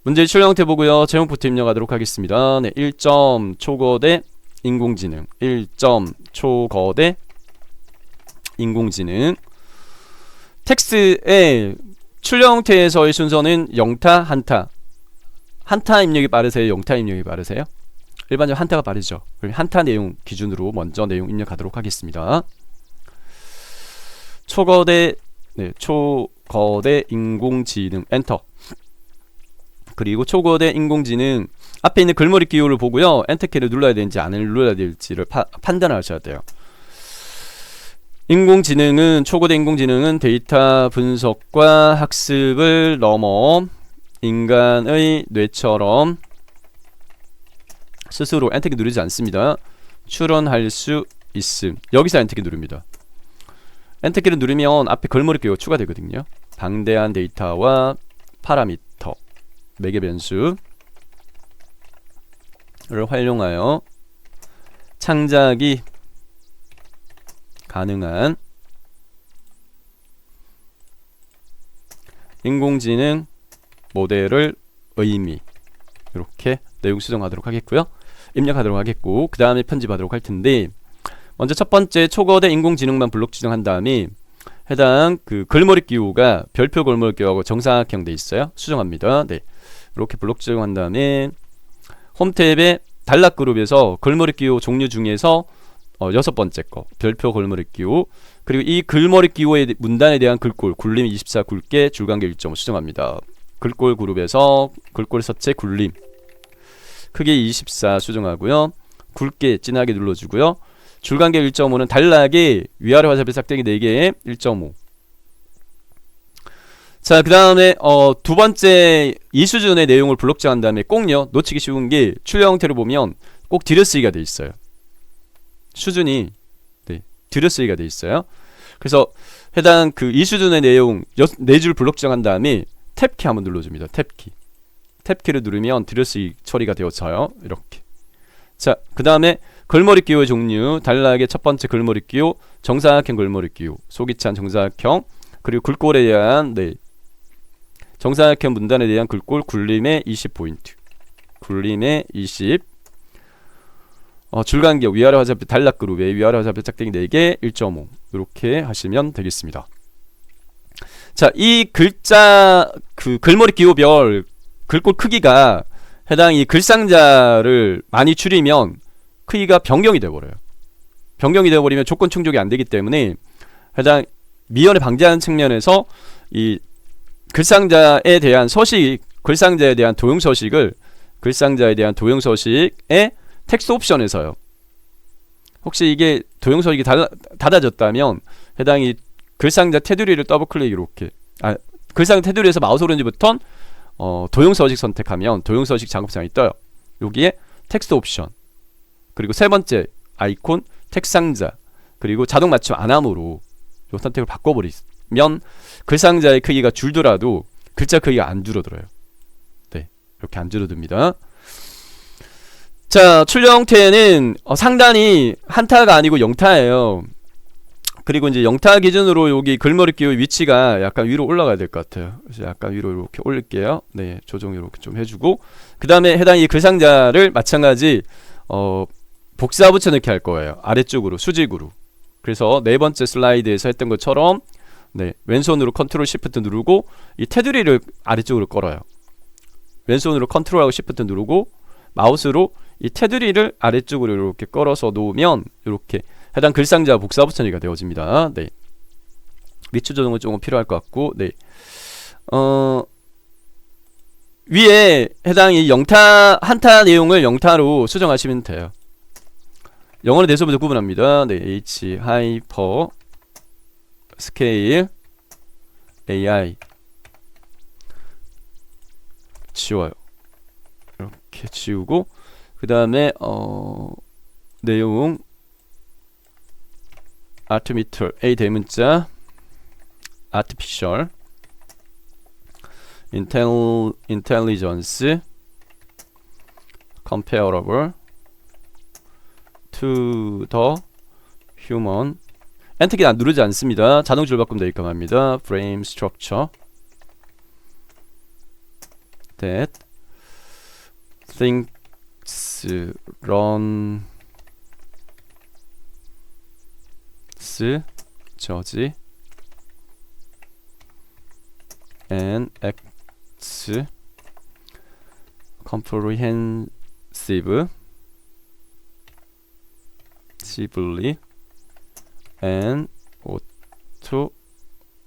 문제 출력 형태 보고요. 제목부터 입력하도록 하겠습니다. 네, 1점 초거대 인공지능 1점 초거대 인공지능 텍스트의 출력 형태에서의 순서는 영타, 한타 입력이 빠르세요? 영타 입력이 빠르세요? 일반적으로 한타가 빠르죠. 그럼 한타 내용 기준으로 먼저 내용 입력하도록 하겠습니다. 초거대 인공지능 엔터. 그리고 초거대 인공지능 앞에 있는 글머리 기호를 보고요. 엔터키를 눌러야 되는지 안 눌러야 될지를 판단하셔야 돼요. 초거대 인공지능은 데이터 분석과 학습을 넘어 인간의 뇌처럼 스스로 엔터키 누르지 않습니다. 추론할 수 있음. 여기서 엔터키 누릅니다. 엔터키를 누르면 앞에 글머리 기호가 추가되거든요. 방대한 데이터와 파라미터 매개 변수를 활용하여 창작이 가능한 인공지능 모델을 의미 이렇게 내용 수정하도록 하겠고요. 입력하도록 하겠고 그 다음에 편집하도록 할 텐데 먼저 첫 번째 초거대 인공지능만 블록 지정한 다음에 해당 그 글머리 기호가 별표 글머리 기호하고 정사각형 돼 있어요. 수정합니다. 네, 이렇게 블록 지정한 다음에 홈 탭에 단락 그룹에서 글머리 기호 종류 중에서 여섯 번째 거 별표 글머리 기호 그리고 이 글머리 기호의 문단에 대한 글꼴 굴림 24 굵게 줄간격 1.5 수정합니다. 글꼴 그룹에서 글꼴 서체 굴림 크기 24 수정하고요. 굵게 진하게 눌러주고요. 줄간격 1.5는 단락에 위아래 화살표 짝대기 4개에 1.5. 자, 그 다음에 두 번째 이 수준의 내용을 블록 정한 다음에 꼭요 놓치기 쉬운 게 출력 형태로 보면 꼭 들여쓰기가 돼 있어요. 수준이 들여쓰기가 돼 있어요. 그래서 해당 그 이 수준의 내용 4줄 블록 정한 다음에 탭키 한번 눌러줍니다. 탭키를 누르면 들여쓰기 처리가 되어져요. 이렇게. 자, 그 다음에 글머리 기호의 종류 단락의 첫 번째 글머리 기호 정사각형 글머리 기호 속이 찬 정사각형 그리고 글꼴에 대한 정사각형 문단에 대한 글꼴 굴림의 20포인트 굴림의 20 줄간격 위아래 화살표 단락 그룹에 위아래 화살표 짝대기 4개 1.5 이렇게 하시면 되겠습니다. 자, 이 글자 그 글머리 기호별 글꼴 크기가 해당 이 글상자를 많이 줄이면 크기가 변경이 되어버려요. 변경이 되어버리면 조건 충족이 안 되기 때문에 해당 미연에 방지하는 측면에서 이 글상자에 대한 서식, 글상자에 대한 도형 서식을 글상자에 대한 도형 서식의 텍스트 옵션에서요. 혹시 이게 도형 서식이 닫아졌다면 해당 이 글상자 테두리를 더블 클릭 이렇게 글상자 테두리에서 마우스 오른쪽 버튼 도형 서식 선택하면 도형 서식 작업창이 떠요. 여기에 텍스트 옵션 그리고 세 번째 아이콘 텍상자 그리고 자동 맞춤 안함으로 이 선택을 바꿔버리면 글상자의 크기가 줄더라도 글자 크기가 안 줄어들어요. 네, 이렇게 안 줄어듭니다. 자, 출력 형태는 상단이 한타가 아니고 영타예요. 그리고 이제 영타 기준으로 여기 글머리 기호의 위치가 약간 위로 올라가야 될 것 같아요. 그래서 약간 위로 이렇게 올릴게요. 네, 조정 이렇게 좀 해주고 그 다음에 해당 이 글상자를 마찬가지 복사 붙여넣기 할 거예요. 아래쪽으로 수직으로. 그래서 네 번째 슬라이드에서 했던 것처럼 네, 왼손으로 컨트롤 시프트 누르고 이 테두리를 아래쪽으로 끌어요. 왼손으로 컨트롤하고 시프트 누르고 마우스로 이 테두리를 아래쪽으로 이렇게 끌어서 놓으면 이렇게 해당 글상자 복사 붙여넣기가 되어집니다. 네. 밑줄 조정은 조금 필요할 것 같고, 네. 위에 해당 이 영타 한타 내용을 영타로 수정하시면 돼요. 영어는 대소부터 구분합니다. 네, H 하이퍼 스케일 AI 지워요. 이렇게 지우고 그 다음에 내용 아트미터 A 대문자 artificial intelligence comparable to the human 엔터키 안 누르지 않습니다. 자동 줄바꿈 되게끔 합니다. frame structure that thinks runs 저지 and acts comprehensively and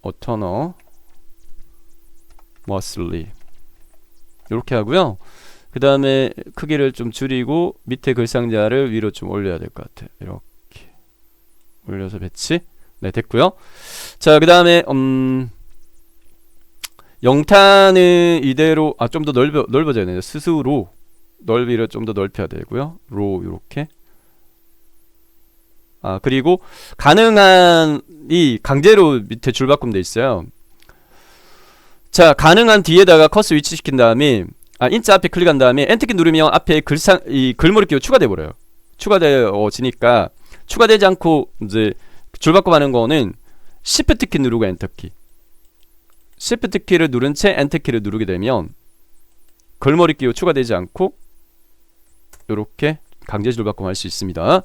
autonomously 이렇게 하고요. 그 다음에 크기를 좀 줄이고 밑에 글상자를 위로 좀 올려야 될 것 같아요. 이렇게 올려서 배치. 네, 됐고요. 자, 그 다음에 영타는 이대로 좀 더 넓어져야 되네요. 스스로 넓이를 좀 더 넓혀야 되고요. 로 이렇게. 그리고 가능한 이 강제로 밑에 줄바꿈 돼 있어요. 자, 가능한 뒤에다가 커서 위치시킨 다음에 인자 앞에 클릭한 다음에 엔터키 누르면 앞에 이 글머리 기호 추가돼 버려요. 추가되어지니까 추가되지 않고 이제 줄바꿈 하는 거는 시프트 키 누르고 엔터키. Shift 키를 누른 채 Enter 키를 누르게 되면 걸머리 끼고 추가되지 않고 이렇게 강제줄 바꿈 할 수 있습니다.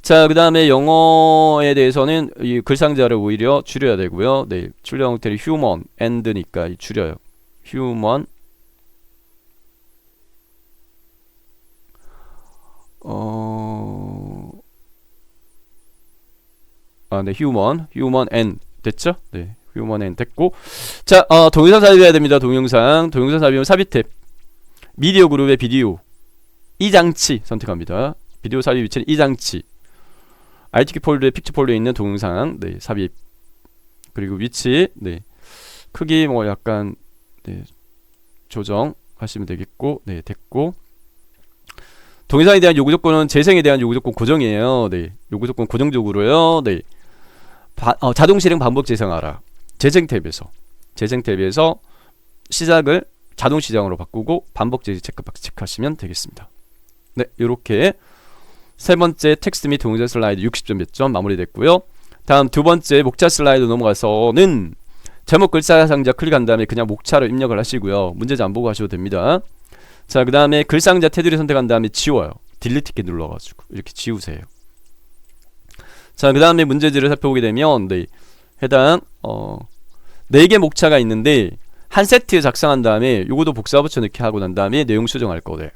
자, 그 다음에 영어에 대해서는 이 글상자를 오히려 줄여야 되고요. 네, 출력 형태를 human and니까 줄여요. human 네, human and 됐죠? 네, human and 됐고, 자, 동영상 삽입해야 됩니다. 동영상 삽입은 삽입 탭, 미디어 그룹의 비디오 이 장치 선택합니다. 비디오 삽입 위치는 이 장치, ITK 폴더에 픽처 폴더에 있는 동영상, 네, 삽입. 그리고 위치, 네, 크기 뭐 약간, 네, 조정하시면 되겠고, 네, 됐고. 동영상에 대한 요구 조건은 재생에 대한 요구 조건 고정이에요. 네, 요구 조건 고정적으로요. 네, 자동 실행 반복 재생하라. 재생 탭에서 시작을 자동 시작으로 바꾸고 반복 재생 체크하시면 되겠습니다. 네, 요렇게 세 번째 텍스트 및 동영상 슬라이드 60점 몇 점 마무리됐고요. 다음 두 번째 목차 슬라이드 넘어가서는 제목 글자 상자 클릭한 다음에 그냥 목차로 입력을 하시고요. 문제지 안 보고 하셔도 됩니다. 자, 그 다음에 글상자 테두리 선택한 다음에 지워요. 딜리트 키 눌러가지고 이렇게 지우세요. 자, 그 다음에 문제지를 살펴보게 되면, 네, 해당 4개 목차가 있는데 한 세트 작성한 다음에 요거도 복사 붙여넣기 하고 난 다음에 내용 수정할 거예요.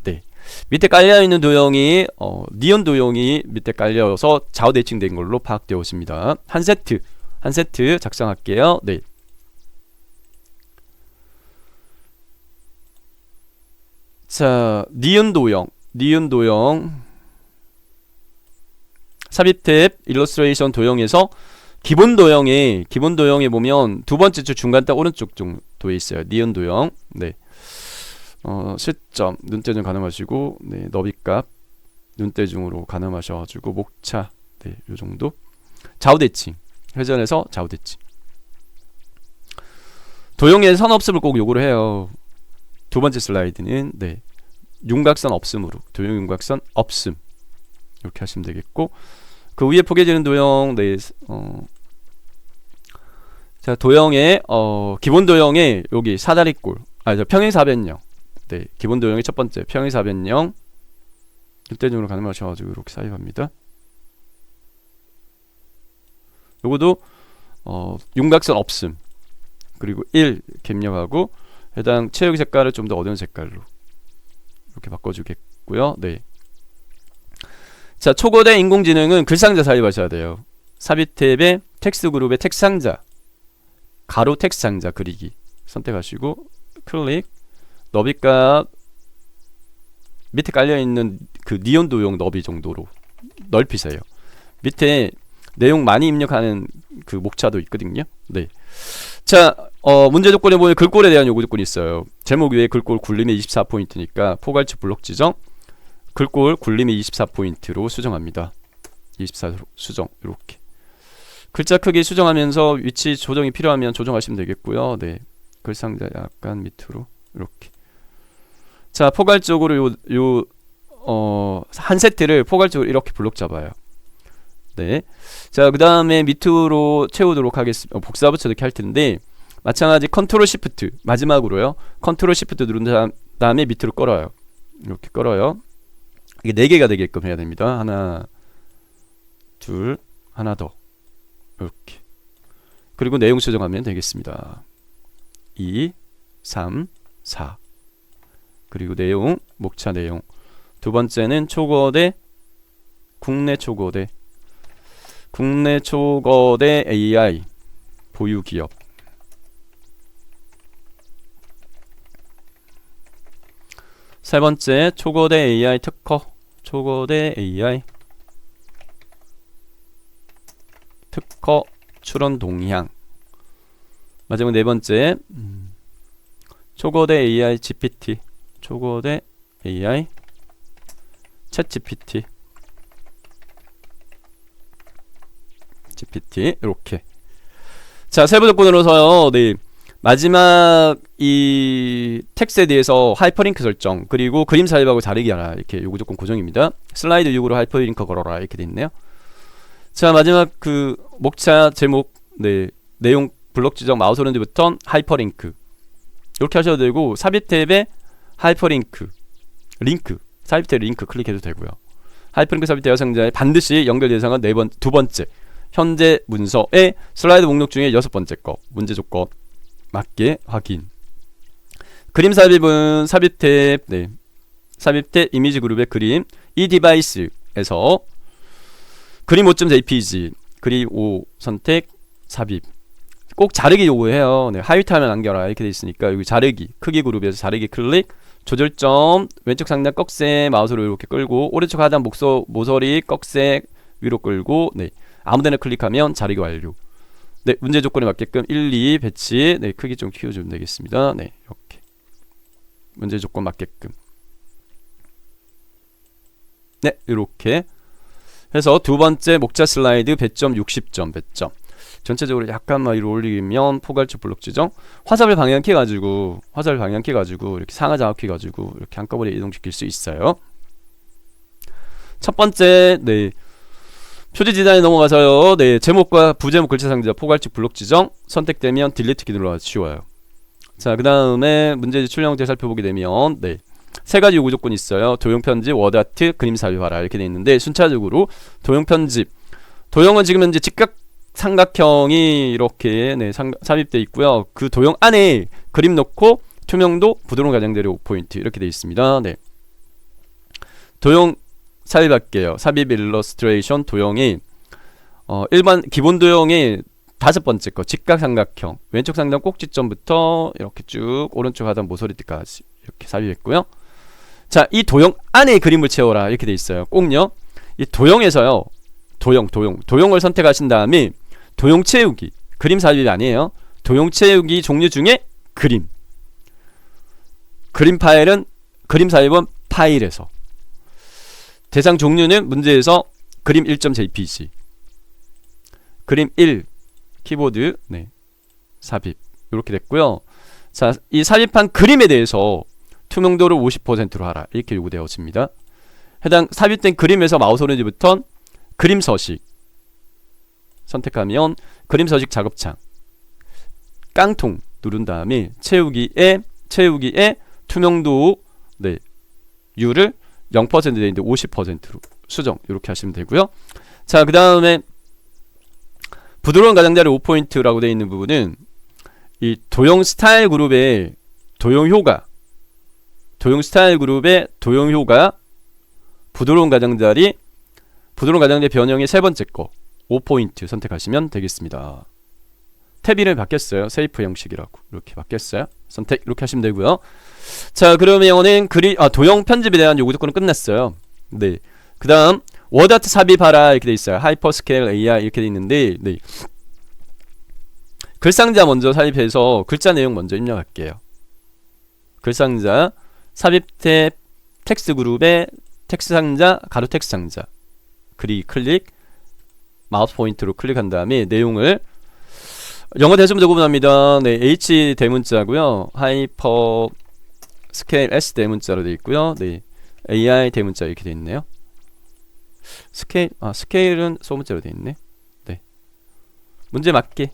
네, 밑에 깔려있는 도형이 니온 도형이 밑에 깔려서 좌우 대칭된 걸로 파악되어 있습니다. 한 세트 작성할게요. 네, 자, 니은 도형 삽입 탭 일러스트레이션 도형에서 기본 도형에 보면 두 번째 줄 중간 딱 오른쪽 정도에 있어요. 니은 도형. 네, 실점 눈대중 가늠하시고, 네, 너비값 눈대중으로 가늠하셔가지고 목차, 네, 요 정도. 좌우대칭 회전해서 좌우대칭. 도형의 선 없음을 꼭 요구를 해요. 두 번째 슬라이드는, 네, 윤곽선 없음으로 도형 윤곽선 없음 이렇게 하시면 되겠고, 그 위에 포개지는 도형, 네, 자, 도형의 기본 도형의 여기 사다리꼴, 평행사변형, 네, 기본 도형의 첫 번째 평행사변형 일대중으로 가늠하셔가지고 이렇게 삽입합니다. 요거도 윤곽선 없음, 그리고 1 이렇게 입력하고 해당 체육 색깔을 좀 더 어두운 색깔로 이렇게 바꿔주겠고요. 네. 자, 초거대 인공지능은 글상자 삽입하셔야 돼요. 삽입 탭에 텍스트 그룹의 텍상자, 가로 텍상자 그리기 선택하시고 클릭, 너비값 밑에 깔려있는 그 니온 도형 너비 정도로 넓히세요. 밑에 내용 많이 입력하는 그 목차도 있거든요. 네. 자, 문제 조건에 보면 글꼴에 대한 요구 조건이 있어요. 제목 위에 글꼴 굴림이 24포인트니까 포괄축 블록 지정, 글꼴 굴림이 24포인트로 수정합니다. 24 수정. 이렇게 글자 크기 수정하면서 위치 조정이 필요하면 조정하시면 되겠고요. 네, 글상자 약간 밑으로 이렇게. 자, 포괄적으로 한 세트를 포괄적으로 이렇게 블록 잡아요. 네. 자, 그 다음에 밑으로 채우도록 하겠습니다. 복사 붙여넣기 할 텐데 마찬가지 컨트롤 시프트 마지막으로요. 컨트롤 시프트 누른 다음에 밑으로 끌어요. 이렇게 끌어요. 이게 4개가 되게끔 해야 됩니다. 하나, 둘, 하나 더. 이렇게. 그리고 내용 수정하면 되겠습니다. 2, 3, 4. 그리고 내용, 목차 내용. 두 번째는 초거대, 국내 초거대 AI 보유 기업. 세 번째 초거대 AI 특허, 초거대 AI 특허 출원 동향. 마지막 네 번째 초거대 AI GPT, 초거대 AI 챗 GPT 이렇게. 자, 세부 조건으로서요. 네, 마지막 이 텍스트에 대해서 하이퍼링크 설정, 그리고 그림 삽입하고 다르게 하라, 이렇게 요구 조건 고정입니다. 슬라이드 6으로 하이퍼링크 걸어라 이렇게 돼 있네요. 자, 마지막 그 목차 제목, 네, 내용 블록 지정 마우스 오른쪽부터 하이퍼링크 이렇게 하셔도 되고, 삽입 탭에 하이퍼링크 링크, 삽입 탭 링크 클릭해도 되고요. 하이퍼링크 삽입 대화 상자에 반드시 연결 대상은 두 번째 현재 문서의 슬라이드 목록 중에 6번째 거 문제 조건 맞게 확인. 그림 삽입은 삽입 탭, 삽입 탭 이미지 그룹의 그림, 이 디바이스에서 그림 5.jpg 그림 5 선택 삽입. 꼭 자르기 요구해요. 하위타면 남겨라 이렇게 돼 있으니까 여기 자르기 크기 그룹에서 자르기 클릭, 조절점 왼쪽 상단 꺽쇠 마우스로 이렇게 끌고 오른쪽 하단 모서리 꺽쇠 위로 끌고 아무데나 클릭하면 자르기 완료. 문제 조건에 맞게끔 1, 2 배치. 크기 좀 키워주면 되겠습니다. 이렇게 문제 조건 맞게끔 이렇게 해서 두 번째 목자 슬라이드 배점 60점 배점 전체적으로 약간만 위로 올리면 포괄적 블록 지정, 화살을 방향키 가지고 이렇게 상하 장악키 가지고 이렇게 한꺼번에 이동시킬 수 있어요. 첫 번째 표지 디자인에 넘어가서요. 제목과 부제목 글자 상자 포괄적 블록 지정 선택되면 딜리트키 눌러서 지워요. 자, 그 다음에 문제 제출 형태 살펴보게 되면 세 가지 요구 조건이 있어요. 도형 편집, 워드 아트, 그림 삽입하라 이렇게 돼 있는데, 순차적으로 도형 편집, 도형은 지금 현재 직각 삼각형이 이렇게 삽입되어 있고요. 그 도형 안에 그림 넣고 투명도, 부드러운 가장자리 5포인트 이렇게 되어 있습니다. 도형 삽입할게요. 삽입 일러스트레이션 도형이 일반 기본 도형의 5번째 거 직각 삼각형 왼쪽 상단 꼭지점부터 이렇게 쭉 오른쪽 하단 모서리까지 이렇게 삽입했고요. 자, 이 도형 안에 그림을 채워라 이렇게 돼 있어요. 꼭요. 이 도형에서요. 도형을 선택하신 다음에 도형 채우기, 그림 삽입이 아니에요. 도형 채우기 종류 중에 그림 파일은 그림 삽입은 파일에서, 대상 종류는 문제에서 그림 1.jpg, 그림 1 키보드 삽입 이렇게 됐고요. 자, 이 삽입한 그림에 대해서 투명도를 50%로 하라 이렇게 요구되어집니다. 해당 삽입된 그림에서 마우스 오른쪽부터 그림 서식 선택하면 그림 서식 작업창 깡통 누른 다음에 채우기에 투명도 U를 0% 되는데 50%로 수정 이렇게 하시면 되고요. 자, 그 다음에 부드러운 가장자리 5포인트라고 되어 있는 부분은 이 도형 스타일 그룹의 도형 효과 부드러운 가장자리 변형의 세 번째 거 5포인트 선택하시면 되겠습니다. 탭 이름이 바뀌었어요. 세이프 형식이라고 이렇게 바뀌었어요. 선택 이렇게 하시면 되고요. 자, 그러면은 도형 편집에 대한 요구 조건은 끝났어요. 그 다음 워드 아트 삽입하라 이렇게 돼 있어요. 하이퍼 스케일 AI 이렇게 돼 있는데, 글상자 먼저 삽입해서 글자 내용 먼저 입력할게요. 글상자 삽입 탭 텍스트 그룹에 텍스트 상자 가로 텍스트 상자 클릭 마우스 포인트로 클릭한 다음에 내용을 영어 대소문자 구분합니다. H 대문자고요. 하이퍼 스케일 S 대문자로 되어 있고요. AI 대문자 이렇게 되어 있네요. 스케일은 소문자로 되어 있네. 문제 맞게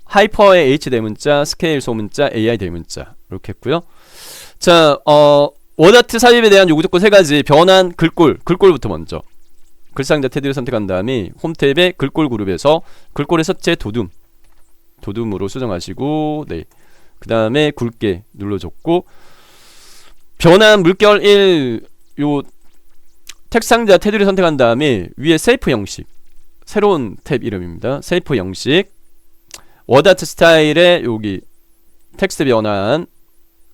하이퍼의 H 대문자, 스케일 소문자, AI 대문자 이렇게 했고요. 자, 워드아트 삽입에 대한 요구 조건 3가지. 변환 글꼴부터 먼저 글상자 테두리를 선택한 다음에 홈 탭에 글꼴 그룹에서 글꼴의 서체 도둠으로 수정하시고, 그 다음에 굵게 눌러줬고, 변환 물결 1 요 텍상자 테두리 선택한 다음에 위에 세이프 형식, 새로운 탭 이름입니다. 세이프 형식 워드아트 스타일의 여기 텍스트 변환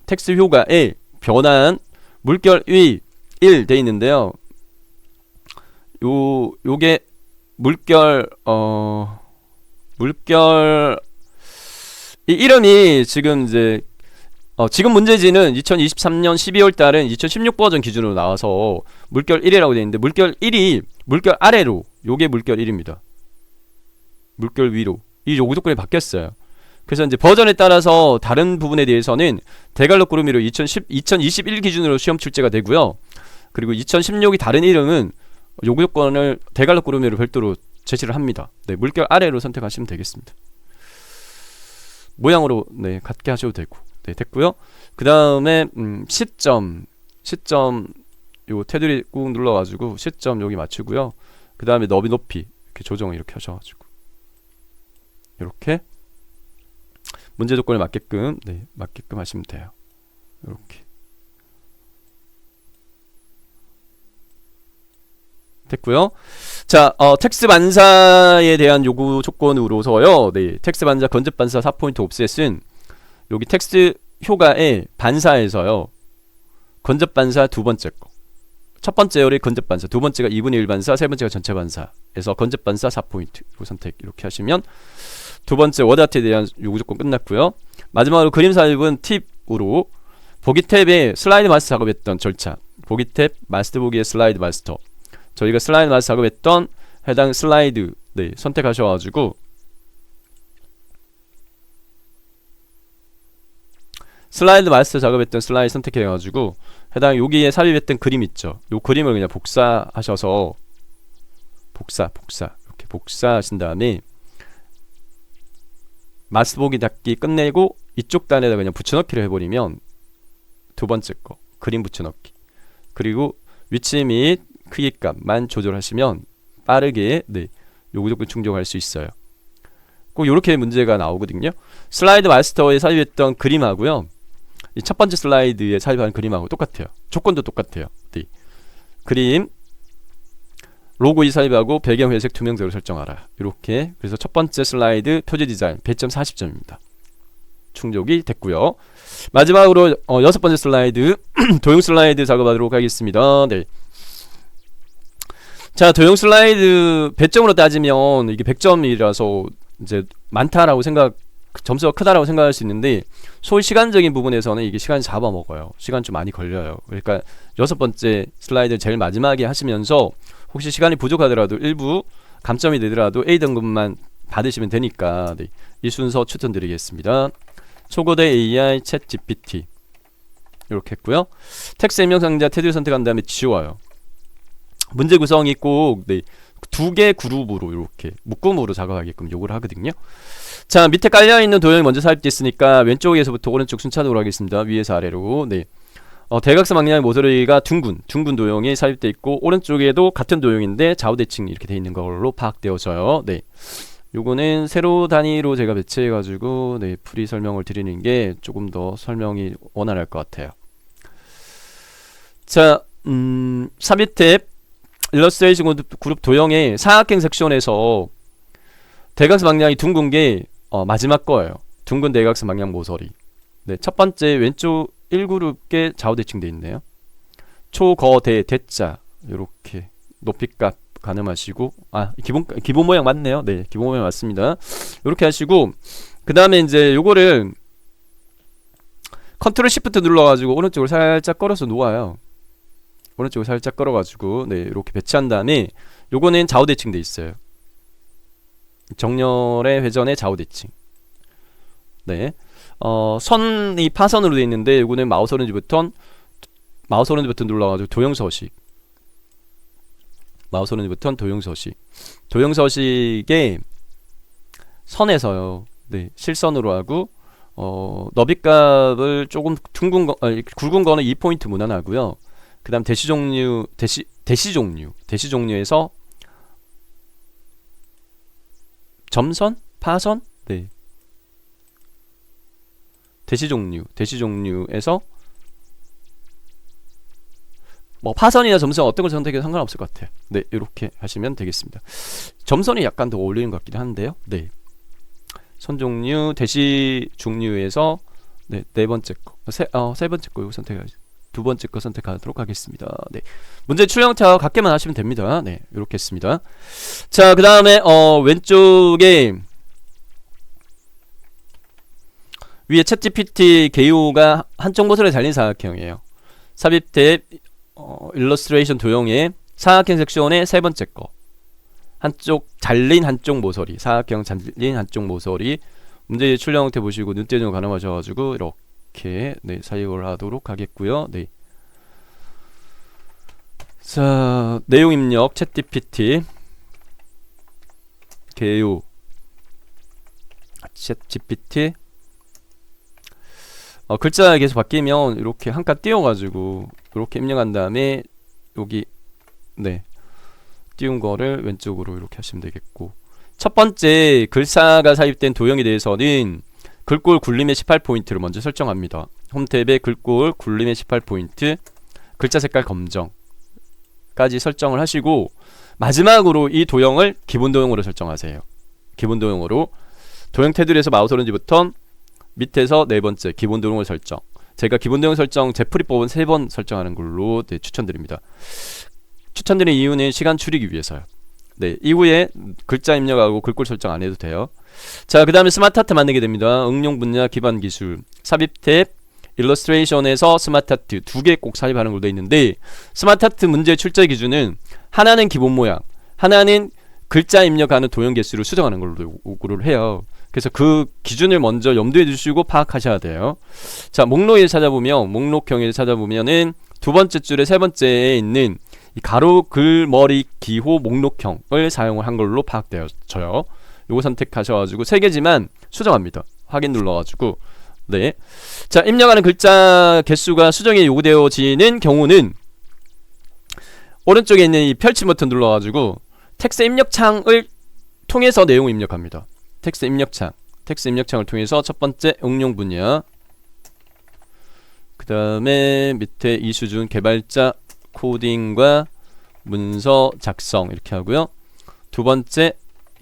텍스트 효과에 변환 물결 위 1 돼 있는데요. 요게 물결 이 이름이 지금 이제 지금 문제지는 2023년 12월 달은 2016 버전 기준으로 나와서 물결 1이라고 되어 있는데, 물결 1이 물결 아래로 요게 물결 1입니다. 물결 위로 이 요구 조건이 바뀌었어요. 그래서 이제 버전에 따라서 다른 부분에 대해서는 대갈록 구름이로 2021 기준으로 시험 출제가 되고요. 그리고 2016이 다른 이름은 요구 조건을 대갈록 구름이로 별도로 제시를 합니다. 네, 물결 아래로 선택하시면 되겠습니다. 모양으로 네, 같게 하셔도 되고. 네, 됐고요. 그 다음에 시점 요 테두리 꾹 눌러가지고 시점 여기 맞추고요. 그 다음에 너비 높이 이렇게 조정을 이렇게 하셔가지고 이렇게 문제 조건에 맞게끔 네, 맞게끔 하시면 돼요. 이렇게 됐고요. 자, 텍스트 반사에 대한 요구 조건으로서요. 네, 텍스트 반사 건접 반사 4포인트 옵셋은 여기 텍스트 효과의 반사에서요. 건접 반사 두 번째 거. 첫 번째 열이 건접 반사, 두 번째가 2분의 1 반사, 세 번째가 전체 반사에서 건접 반사 4포인트 선택 이렇게 하시면 두 번째 워드 아트에 대한 요구 조건 끝났고요. 마지막으로 그림 삽입은 팁으로 보기 탭에 슬라이드 마스터 작업했던 절차, 보기 탭 마스터 보기의 슬라이드 마스터, 저희가 슬라이드 마스터 작업했던 해당 슬라이드 네, 선택하셔가지고 슬라이드 마스터 작업했던 슬라이드 선택해가지고 해당 여기에 삽입했던 그림 있죠. 요 그림을 그냥 복사하셔서 이렇게 복사하신 다음에 마스터 보기 닫기 끝내고 이쪽 단에다 그냥 붙여넣기를 해버리면 두 번째 거 그림 붙여넣기, 그리고 위치 및 크기값만 조절하시면 빠르게 네, 요구 조건 충족할 수 있어요. 꼭 이렇게 문제가 나오거든요. 슬라이드 마스터에 삽입했던 그림하고요, 이 첫 번째 슬라이드에 삽입한 그림하고 똑같아요. 조건도 똑같아요. 네. 그림 로고 이 삽입하고 배경 회색 투명도를 설정하라. 이렇게. 그래서 첫 번째 슬라이드 표지 디자인 100점 40점입니다. 충족이 됐고요. 마지막으로 여섯 번째 슬라이드 도형 슬라이드 작업하도록 하겠습니다. 네. 자, 도형 슬라이드 100점으로 따지면 이게 100점이라서 이제 많다라고 점수가 크다라고 생각할 수 있는데, 소위 시간적인 부분에서는 이게 시간이 잡아먹어요. 시간 좀 많이 걸려요. 그러니까 여섯 번째 슬라이드 제일 마지막에 하시면서 혹시 시간이 부족하더라도 일부 감점이 되더라도 A 등급만 받으시면 되니까 네, 이 순서 추천드리겠습니다. 초고대 AI 챗 GPT 이렇게 했고요. 텍스트 입력 상자 테두리 선택한 다음에 지워요. 문제 구성이 꼭 네, 두 개 그룹으로 이렇게 묶음으로 작업하게끔 요구를 하거든요. 자, 밑에 깔려있는 도형이 먼저 삽입되어 있으니까 왼쪽에서부터 오른쪽 순차적으로 하겠습니다. 위에서 아래로. 네. 대각선 방향의 모서리가 둥근 도형이 삽입되어 있고, 오른쪽에도 같은 도형인데 좌우대칭 이렇게 되어 있는 걸로 파악되어져요. 네. 요거는 세로 단위로 제가 배치해가지고 네, 풀이 설명을 드리는 게 조금 더 설명이 원활할 것 같아요. 자, 삽입 탭 일러스트레이션 그룹 도형의 사각형 섹션에서 대각선 방향이 둥근 게 마지막 거예요. 둥근 대각선 방향 모서리. 네, 첫 번째 왼쪽 1그룹께 좌우대칭 돼 있네요. 초거대 대자 이렇게 높이값 가늠하시고, 기본 모양 맞네요. 네, 기본 모양 맞습니다. 이렇게 하시고, 그 다음에 이제 요거를 컨트롤 시프트 눌러가지고 오른쪽으로 살짝 걸어서 놓아요. 오른쪽으로 살짝 걸어가지고 네, 이렇게 배치한 다음에 요거는 좌우대칭 돼 있어요. 정렬의 회전의 좌우대칭. 네, 선이 파선으로 돼 있는데 요거는 마우스 오른쪽 버튼 눌러가지고 도형 서식. 마우스 오른쪽 버튼 도형 서식. 도형 서식의 선에서요. 네, 실선으로 하고 너비값을 조금 굵은 거는 2포인트 무난하고요. 그 다음 대시 종류에서 점선? 파선? 네. 대시 종류에서 뭐 파선이나 점선 어떤 걸 선택해도 상관없을 것 같아요. 네, 이렇게 하시면 되겠습니다. 점선이 약간 더 어울리는 것 같긴 한데요. 네. 선 종류, 대시 종류에서 네, 네 번째 거, 세 번째 거 이거 선택하죠. 두 번째 거 선택하도록 하겠습니다. 네. 문제 출형태와 같게만 하시면 됩니다. 네, 이렇게 했습니다. 자, 그 다음에 왼쪽에 위에 챗GPT 개요가 한쪽 모서리에 달린 사각형이에요. 삽입 탭 일러스트레이션 도형의 사각형 섹션의 세 번째 거. 잘린 한쪽 모서리, 사각형 잘린 한쪽 모서리. 문제 출력 형태 보시고 눈대중 가늠하셔가지고 이렇게 네, 사용을 하도록 하겠고요. 네. 자, 내용 입력 챗GPT 개요 챗 GPT. 글자가 계속 바뀌면 이렇게 한 칸 띄워가지고 이렇게 입력한 다음에 여기 네 띄운 거를 왼쪽으로 이렇게 하시면 되겠고, 첫 번째 글자가 삽입된 도형에 대해서는 글꼴 굴림의 18포인트를 먼저 설정합니다. 홈탭에 글꼴 굴림의 18포인트, 글자 색깔 검정까지 설정을 하시고, 마지막으로 이 도형을 기본 도형으로 설정하세요. 기본 도형으로 도형 테두리에서 마우스 오른지 버튼 밑에서 네 번째 기본 도형을 설정. 제가 기본 도형 설정 제 프리법은 3번 설정하는 걸로 네, 추천드립니다. 추천드리는 이유는 시간 줄이기 위해서요. 네, 이후에 글자 입력하고 글꼴 설정 안 해도 돼요. 자, 그 다음에 스마트 아트 만들게 됩니다. 응용 분야 기반 기술 삽입 탭 일러스트레이션에서 스마트 아트 2개 꼭 삽입하는 걸로 되어 있는데, 스마트 아트 문제 출제 기준은 하나는 기본 모양, 하나는 글자 입력하는 도형 개수를 수정하는 걸로 요구를 해요. 그래서 그 기준을 먼저 염두에 두시고 파악하셔야 돼요. 자, 목록에 찾아보면, 목록형에 찾아보면은 두 번째 줄에 세 번째에 있는 이 가로 글머리 기호 목록형을 사용을 한 걸로 파악되어져요. 요거 선택하셔가지고 3개지만 수정합니다. 확인 눌러가지고. 네. 자, 입력하는 글자 개수가 수정이 요구되어지는 경우는 오른쪽에 있는 이 펼침 버튼 눌러가지고 텍스트 입력창을 통해서 내용을 입력합니다. 텍스트 입력창을 통해서 첫 번째 응용 분야, 그 다음에 밑에 이수준 개발자 코딩과 문서 작성 이렇게 하고요. 두 번째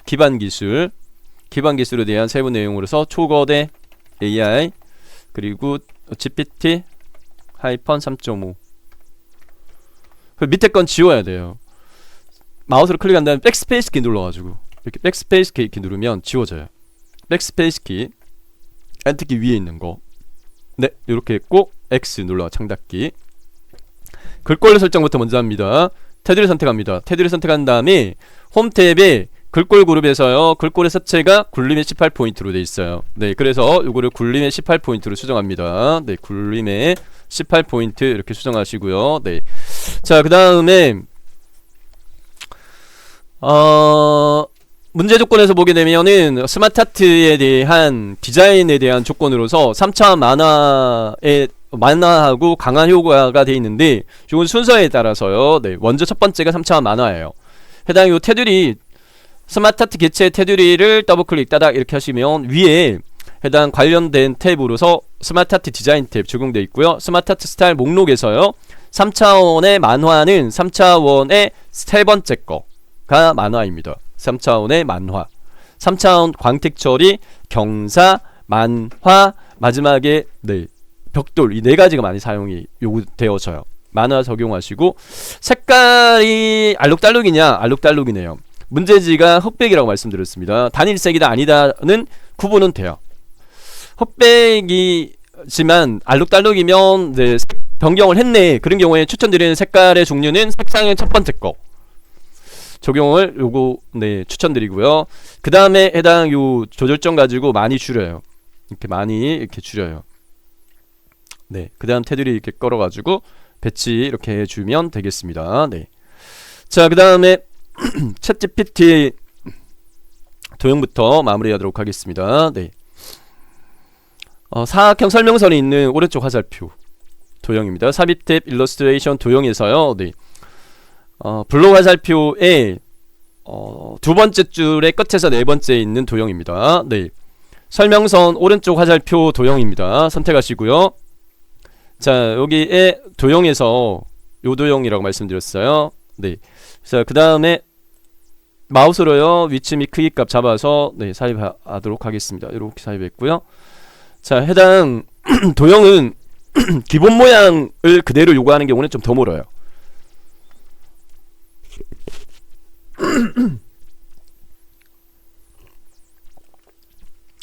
기반 기술에 대한 세부 내용으로서 초거대 AI 그리고 GPT 3.5. 그 밑에 건 지워야 돼요. 마우스로 클릭한 다음에 백스페이스 키 눌러가지고 이렇게 백스페이스 키 누르면 지워져요. 백스페이스 키, 엔터키 위에 있는 거, 네, 이렇게 했고 X 눌러 창닫기. 글꼴 설정부터 먼저 합니다. 테두리 선택합니다. 테두리 선택한 다음에 홈 탭에 글꼴 그룹에서요, 글꼴의 색채가 굴림의 18포인트로 돼 있어요. 네, 그래서 요거를 굴림의 18포인트로 수정합니다. 네, 굴림의 18포인트 이렇게 수정하시고요. 네. 자, 그 다음에 문제 조건에서 보게 되면은 스마트 아트에 대한 디자인에 대한 조건으로서 3차 만화하고 강한 효과가 되어 있는데, 이건 순서에 따라서요. 네, 먼저 첫 번째가 3차 만화예요. 해당 요 테두리 스마트 아트 개체 테두리를 더블 클릭 따닥 이렇게 하시면 위에 해당 관련된 탭으로서 스마트 아트 디자인 탭 적용되어 있고요. 스마트 아트 스타일 목록에서요, 3차원의 만화는 3차원의 세 번째 거가 만화입니다. 3차원의 만화, 3차원 광택 처리, 경사, 만화, 마지막에 네, 벽돌, 이 4가지가 많이 사용이 요구되어져요. 만화 적용하시고, 색깔이 알록달록이냐? 알록달록이네요. 문제지가 흑백이라고 말씀드렸습니다. 단일색이다 아니다는 구분은 돼요. 흑백이지만 알록달록이면 네, 색 변경을 했네, 그런 경우에 추천드리는 색깔의 종류는 색상의 첫 번째 거 적용을 요거 네 추천드리고요. 그 다음에 해당 요 조절점 가지고 많이 줄여요. 이렇게 많이 이렇게 줄여요. 네, 그 다음 테두리 이렇게 걸어가지고 배치 이렇게 해주면 되겠습니다. 네. 자, 그 다음에 챗 GPT 도형부터 마무리하도록 하겠습니다. 네. 사각형 설명선이 있는 오른쪽 화살표 도형입니다. 삽입 탭 일러스트레이션 도형에서요. 네. 블록 화살표에 두 번째 줄의 끝에서 네 번째에 있는 도형입니다. 네. 설명선 오른쪽 화살표 도형입니다. 선택하시고요. 자, 여기에 도형에서 요 도형이라고 말씀드렸어요. 네. 자, 그 다음에 마우스로요, 위치 및 크기 값 잡아서 네, 삽입하도록 하겠습니다. 이렇게 삽입했고요. 자, 해당 도형은 기본 모양을 그대로 요구하는 경우는 좀 더 멀어요.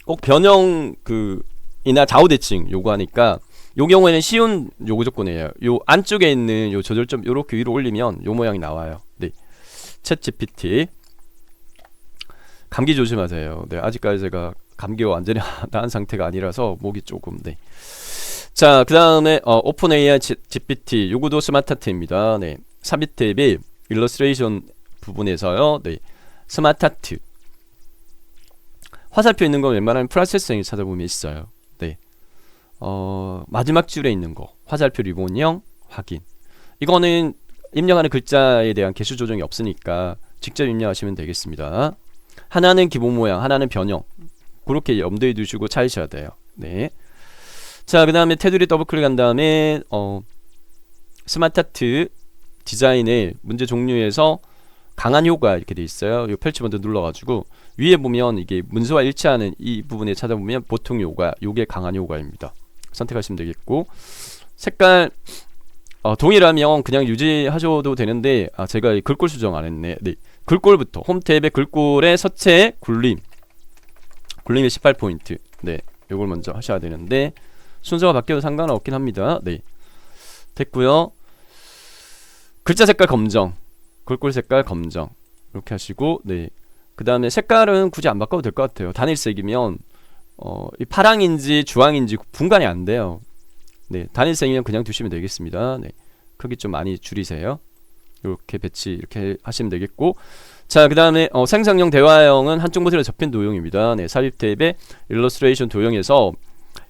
꼭 변형 이나 좌우 대칭 요구하니까 요 경우에는 쉬운 요구 조건이에요. 요 안쪽에 있는 요 조절점 요렇게 위로 올리면 요 모양이 나와요. 네. 챗 GPT 감기 조심하세요. 네, 아직까지 제가 감기가 완전히 나은 상태가 아니라서 목이 조금 네. 자, 그 다음에 오픈 AI GPT 요거도 스마트 아트입니다. 네. 삽입 탭이 일러스트레이션 부분에서요. 네. 스마트 아트 화살표 있는 건 웬만하면 프로세서에 찾아보면 있어요. 네. 마지막 줄에 있는 거 화살표 리본형 확인. 이거는 입력하는 글자에 대한 개수 조정이 없으니까 직접 입력하시면 되겠습니다. 하나는 기본 모양, 하나는 변형. 그렇게 염두에 두시고 찾으셔야 돼요. 네. 자, 그 다음에 테두리 더블 클릭한 다음에 스마트 아트 디자인의 문제 종류에서 강한 효과 이렇게 돼 있어요. 이 펼치 버튼 눌러가지고 위에 보면 이게 문서와 일치하는 이 부분에 찾아보면 보통 효과, 요게 강한 효과입니다. 선택하시면 되겠고, 색깔 동일하면 그냥 유지하셔도 되는데 제가 글꼴 수정 안 했네. 네. 글꼴부터 홈 탭의 글꼴의 서체 굴림이 18포인트. 네. 요걸 먼저 하셔야 되는데 순서가 바뀌어도 상관은 없긴 합니다. 네. 됐고요. 글자 색깔 검정, 글꼴 색깔 검정 이렇게 하시고, 네. 그 다음에 색깔은 굳이 안 바꿔도 될 것 같아요. 단일색이면 이 파랑인지 주황인지 분간이 안 돼요. 네, 단일색이면 그냥 두시면 되겠습니다. 네, 크기 좀 많이 줄이세요. 이렇게 배치 이렇게 하시면 되겠고, 자, 그 다음에 생성형 대화형은 한쪽 모습에 접힌 도형입니다. 네, 삽입 탭에 일러스트레이션 도형에서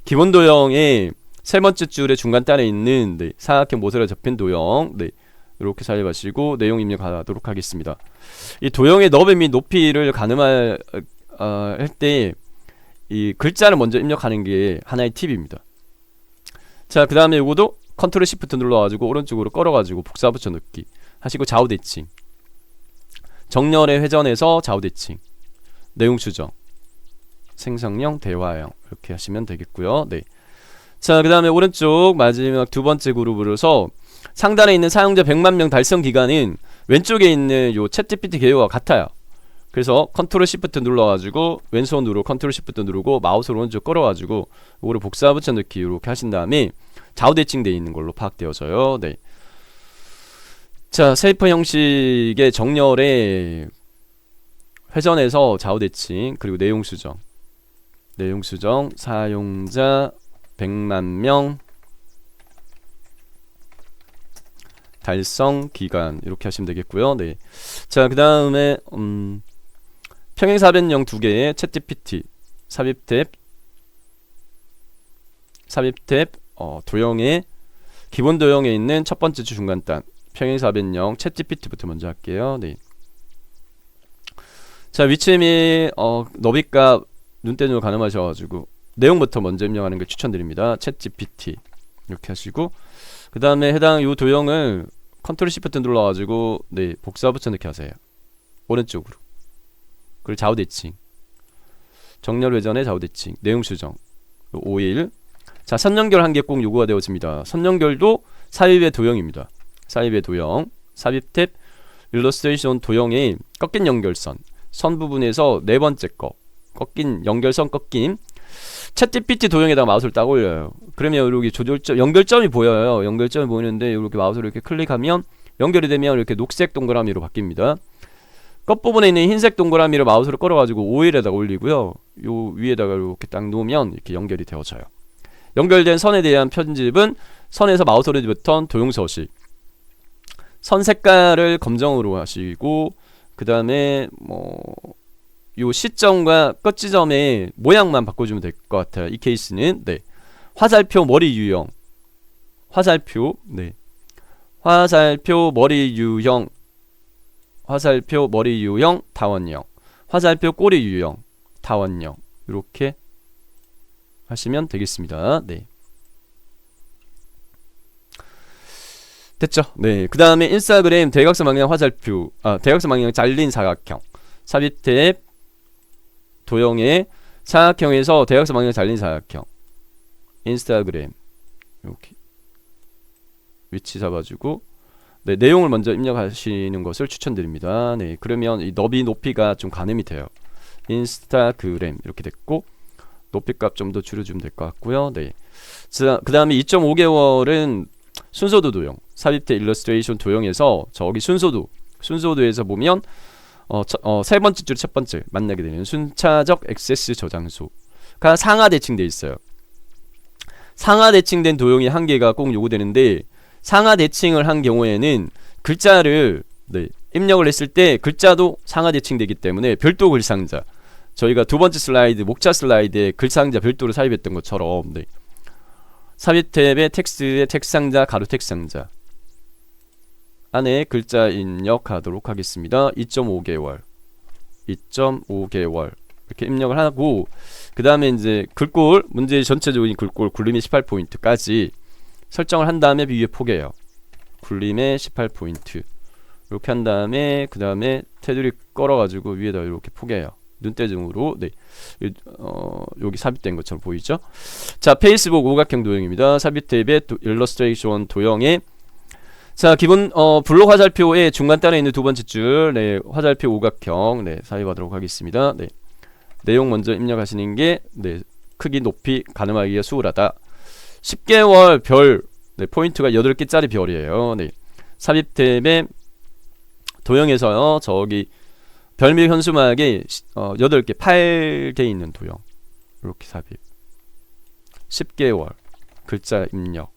기본 도형의 세 번째 줄의 중간 단에 있는 네, 사각형 모서리에 접힌 도형, 네, 이렇게 삽입하시고 내용 입력하도록 하겠습니다. 이 도형의 너비 및 높이를 가늠할 때 이 글자를 먼저 입력하는 게 하나의 팁입니다. 자, 그 다음에 이거도 컨트롤 시프트 눌러가지고 오른쪽으로 끌어가지고 복사 붙여넣기 하시고 좌우 대칭, 정렬의 회전에서 좌우 대칭, 내용 수정, 생성형 대화형 이렇게 하시면 되겠고요. 네. 자, 그 다음에 오른쪽 마지막 두 번째 그룹으로서 상단에 있는 사용자 100만 명 달성 기간은 왼쪽에 있는 요 챗GPT 개요와 같아요. 그래서 컨트롤 시프트 눌러가지고 왼손으로 컨트롤 시프트 누르고 마우스로 오른쪽 끌어가지고 이거를 복사 붙여넣기 이렇게 하신 다음에 좌우 대칭되어 있는 걸로 파악되어져요. 네. 자, 쉐이퍼 형식의 정렬에 회전해서 좌우 대칭, 그리고 내용 수정, 사용자 100만 명 달성 기간 이렇게 하시면 되겠고요. 네. 자, 그 다음에 평행사변형 두 개의 챗GPT 삽입 탭 도형의 기본 도형에 있는 첫 번째 주 중간단 평행사변형 챗GPT부터 먼저 할게요. 네. 자, 위치 및 너비값 눈대중으로 가늠하셔가지고 내용부터 먼저 입력하는 걸 추천드립니다. 챗GPT 이렇게 하시고, 그 다음에 해당 요 도형을 컨트롤 시프트 눌러가지고 네, 복사 붙여넣기 하세요. 오른쪽으로. 그리고 좌우 대칭, 정렬 회전의 좌우 대칭, 내용 수정 5일. 자, 선 연결 한 개 꼭 요구가 되어집니다. 선 연결도 삽입의 도형입니다. 삽입의 도형, 삽입 탭 일러스트레이션 도형의 꺾인 연결선, 선 부분에서 네 번째 거 꺾인 연결선 꺾임. 챗GPT 도형에다가 마우스를 딱 올려요. 그러면 이렇게 조절점, 연결점이 보여요. 연결점이 보이는데 이렇게 마우스를 이렇게 클릭하면 연결이 되면 이렇게 녹색 동그라미로 바뀝니다. 끝부분에 있는 흰색 동그라미를 마우스로 끌어가지고 5일에다가 올리고요. 요 위에다가 이렇게 딱 놓으면 이렇게 연결이 되어져요. 연결된 선에 대한 편집은 선에서 마우스 오른쪽 버튼 도형 서식, 선 색깔을 검정으로 하시고, 그 다음에 요 시점과 끝 지점의 모양만 바꿔주면 될 것 같아요. 이 케이스는 네, 화살표 머리 유형, 화살표 머리 유형, 화살표 머리 유형 타원형, 화살표 꼬리 유형 타원형 이렇게 하시면 되겠습니다. 네. 됐죠? 네. 그 다음에 인스타그램 대각선 방향 화살표, 대각선 방향 잘린 사각형 삽입 탭 도형의 사각형에서 대각선 방향 잘린 사각형, 인스타그램 이렇게 위치 잡아주고 네, 내용을 먼저 입력하시는 것을 추천드립니다. 네, 그러면 이 너비 높이가 좀 가늠이 돼요. 인스타그램 이렇게 됐고, 높이값 좀 더 줄여주면 될 것 같고요. 네. 그 다음에 2.5개월은 순서도 도형, 삽입된 일러스트레이션 도형에서 저기 순서도에서 보면 세 번째 줄 첫 번째 만나게 되는 순차적 액세스 저장소가 상하 대칭되어 있어요. 상하 대칭된 도형이 한 개가 꼭 요구되는데, 상하 대칭을 한 경우에는 글자를 입력을 했을 때 글자도 상하 대칭되기 때문에 별도 글상자, 저희가 두 번째 슬라이드 목차 슬라이드에 글자 상자 별도로 삽입했던 것처럼 네. 삽입 탭에 텍스트의 텍스트 상자 가로 텍스트 상자 안에 글자 입력하도록 하겠습니다. 2.5개월 2.5개월 이렇게 입력을 하고 그 다음에 이제 글꼴 문제의 전체적인 글꼴 굴림의 18포인트까지 설정을 한 다음에 위에 포개요. 굴림의 18포인트 이렇게 한 다음에 그 다음에 테두리 걸어가지고 위에다 이렇게 포개요. 눈대중으로 네. 여기 삽입된 것처럼 보이죠? 자, 페이스북 오각형 도형입니다. 삽입 탭에 일러스트레이션 도형에 자, 기본 블록 화살표의 중간단에 있는 두 번째 줄 네, 화살표 오각형 네, 삽입하도록 하겠습니다. 네. 내용 먼저 입력하시는 게 네, 크기 높이 가늠하기가 수월하다. 10개월 별 네, 포인트가 8개짜리 별이에요. 네. 삽입 탭에 도형에서요. 저기 별미 현수막에 8개, 8개 있는 도형 이렇게 삽입 10개월 글자 입력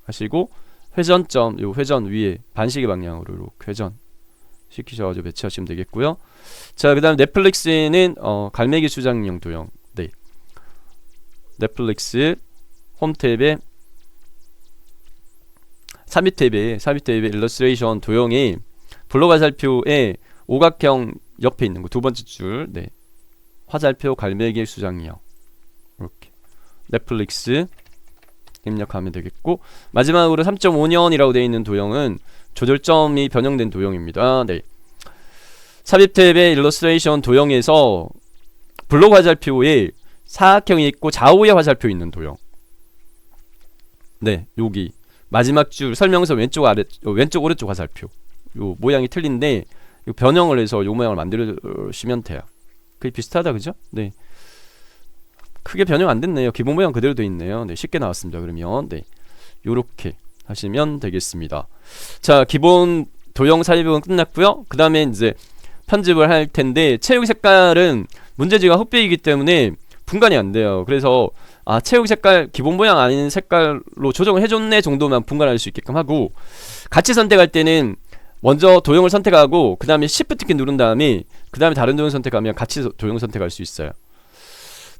하시고 회전점 요 회전 위에 반시계 방향으로 이렇게 회전 시키셔가지고 배치하시면 되겠고요. 자, 그 다음 넷플릭스는 갈매기 수장용 도형 네. 넷플릭스 홈 탭에 삽입 탭에 일러스트레이션 도형이 블록 화살표에 오각형 옆에 있는 거 두 번째 줄 네. 화살표 갈매기 수장용 이렇게 넷플릭스 입력하면 되겠고 마지막으로 3.5년이라고 되어 있는 도형은 조절점이 변형된 도형입니다. 네. 삽입 탭의 일러스트레이션 도형에서 블록 화살표에 사각형이 있고 좌우에 화살표 있는 도형 네. 여기 마지막 줄 설명서 왼쪽 오른쪽 화살표 요 모양이 틀린데 요 변형을 해서 요 모양을 만들시면 돼요. 그게 비슷하다 그죠? 네. 크게 변형 안 됐네요. 기본 모양 그대로 돼 있네요. 네, 쉽게 나왔습니다. 그러면 네. 요렇게 하시면 되겠습니다. 자, 기본 도형 삽입은 끝났고요. 그 다음에 이제 편집을 할 텐데 체육 색깔은 문제지가 흑백이기 때문에 분간이 안 돼요. 그래서 체육 색깔 기본 모양 아닌 색깔로 조정을 해줬네 정도만 분간할 수 있게끔 하고 같이 선택할 때는 먼저 도형을 선택하고 그 다음에 Shift 키 누른 다음에 그 다음에 다른 도형 선택하면 같이 도형 선택할 수 있어요.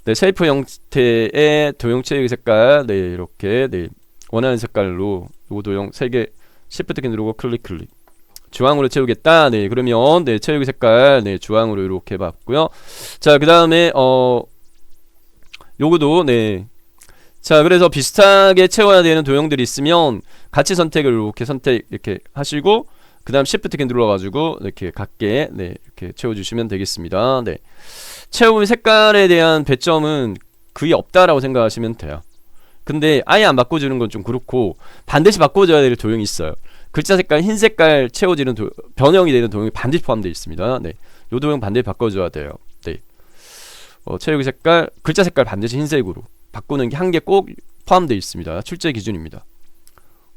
네, 쉐이프 형태의 도형 체육 색깔 네, 이렇게 네, 원하는 색깔로 요 도형 3개 Shift 키 누르고 클릭 주황으로 채우겠다. 네, 그러면 네, 체육 색깔 네, 주황으로 이렇게 봤고요. 자, 그 다음에 요거도 네. 자, 그래서 비슷하게 채워야 되는 도형들이 있으면 같이 선택을 이렇게 하시고 그 다음 Shift 키 눌러가지고 이렇게 같게 네, 이렇게 채워주시면 되겠습니다. 네. 채움 색깔에 대한 배점은 거의 없다라고 생각하시면 돼요. 근데 아예 안 바꿔주는 건 좀 그렇고 반드시 바꿔줘야 될 도형이 있어요. 글자 색깔 흰 색깔 채워지는 변형이 되는 도형이 반드시 포함되어 있습니다. 네. 요 도형 반드시 바꿔줘야 돼요. 네. 채우기 색깔 글자 색깔 반드시 흰색으로 바꾸는 게 한 개 꼭 포함되어 있습니다. 출제 기준입니다.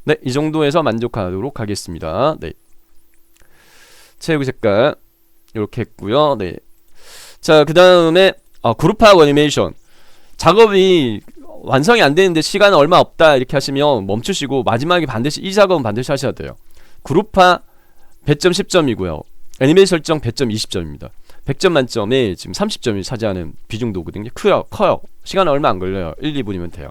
네, 이 정도에서 만족하도록 하겠습니다. 네. 채우기 색깔 이렇게 했고요. 네. 자, 그 다음에 그룹하고 애니메이션 작업이 완성이 안 되는데 시간 얼마 없다 이렇게 하시면 멈추시고 마지막에 반드시 이 작업은 반드시 하셔야 돼요. 그룹화 배점 10점이고요. 애니메이션 설정 배점 20점입니다. 100점 만점에 지금 30점이 차지하는 비중도거든요. 커요. 시간 얼마 안 걸려요. 1, 2분이면 돼요.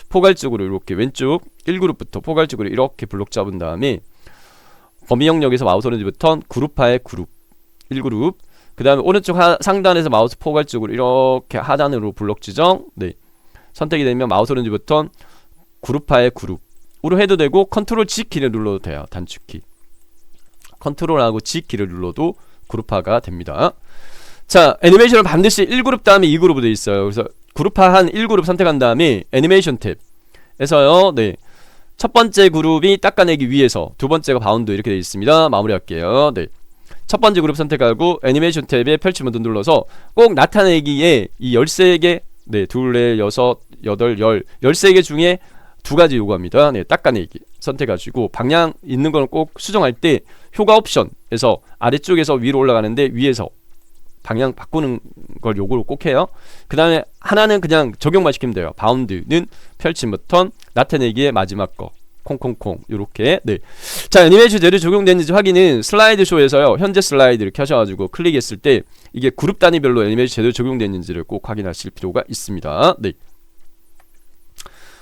포괄적으로 이렇게 왼쪽 1그룹부터 포괄적으로 이렇게 블록 잡은 다음에 범위 영역에서 마우스 오른쪽부터 그룹화의 그룹 1그룹 그 다음에 오른쪽 상단에서 마우스 포괄적으로 이렇게 하단으로 블록 지정 네. 선택이 되면 마우스 오른쪽부터 그룹화의 그룹으로 해도 되고 컨트롤 G 키를 눌러도 돼요. 단축키 컨트롤하고 G 키를 눌러도 그룹화가 됩니다. 자, 애니메이션을 반드시 1그룹 다음에 2그룹으로 되어 있어요. 그래서 그룹화한 1그룹 선택한 다음에 애니메이션 탭에서요. 네. 첫 번째 그룹이 닦아내기 위해서 두 번째가 바운드 이렇게 되어 있습니다. 마무리할게요. 네. 첫 번째 그룹 선택하고 애니메이션 탭에 펼치 모드 눌러서 꼭 나타내기에 이 13개 네, 둘, 넷, 여섯, 여덟, 13개 중에 두 가지 요구합니다. 네, 닦아내기 선택하시고 방향 있는 건 꼭 수정할 때 효과 옵션에서 아래쪽에서 위로 올라가는데 위에서 방향 바꾸는 걸 요구를 꼭 해요. 그 다음에 하나는 그냥 적용만 시키면 돼요. 바운드는 펼침 버튼, 나타내기의 마지막 거 콩콩콩 요렇게. 네. 자, 애니메이션 제대로 적용됐는지 확인은 슬라이드 쇼에서요. 현재 슬라이드를 켜셔가지고 클릭했을 때 이게 그룹 단위별로 애니메이션 제대로 적용됐는지를 꼭 확인하실 필요가 있습니다. 네.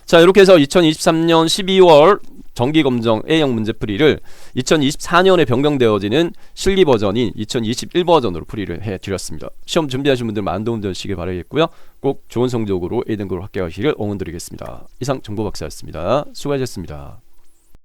자, 이렇게 해서 2023년 12월 정기검정 A형 문제풀이를 2024년에 변경되어지는 실기 버전인 2021 버전으로 풀이를 해드렸습니다. 시험 준비하신 분들 많은 도움 되시길 바라겠고요. 꼭 좋은 성적으로 A등급을 합격하시길 응원드리겠습니다. 이상 정보박사였습니다. 수고하셨습니다.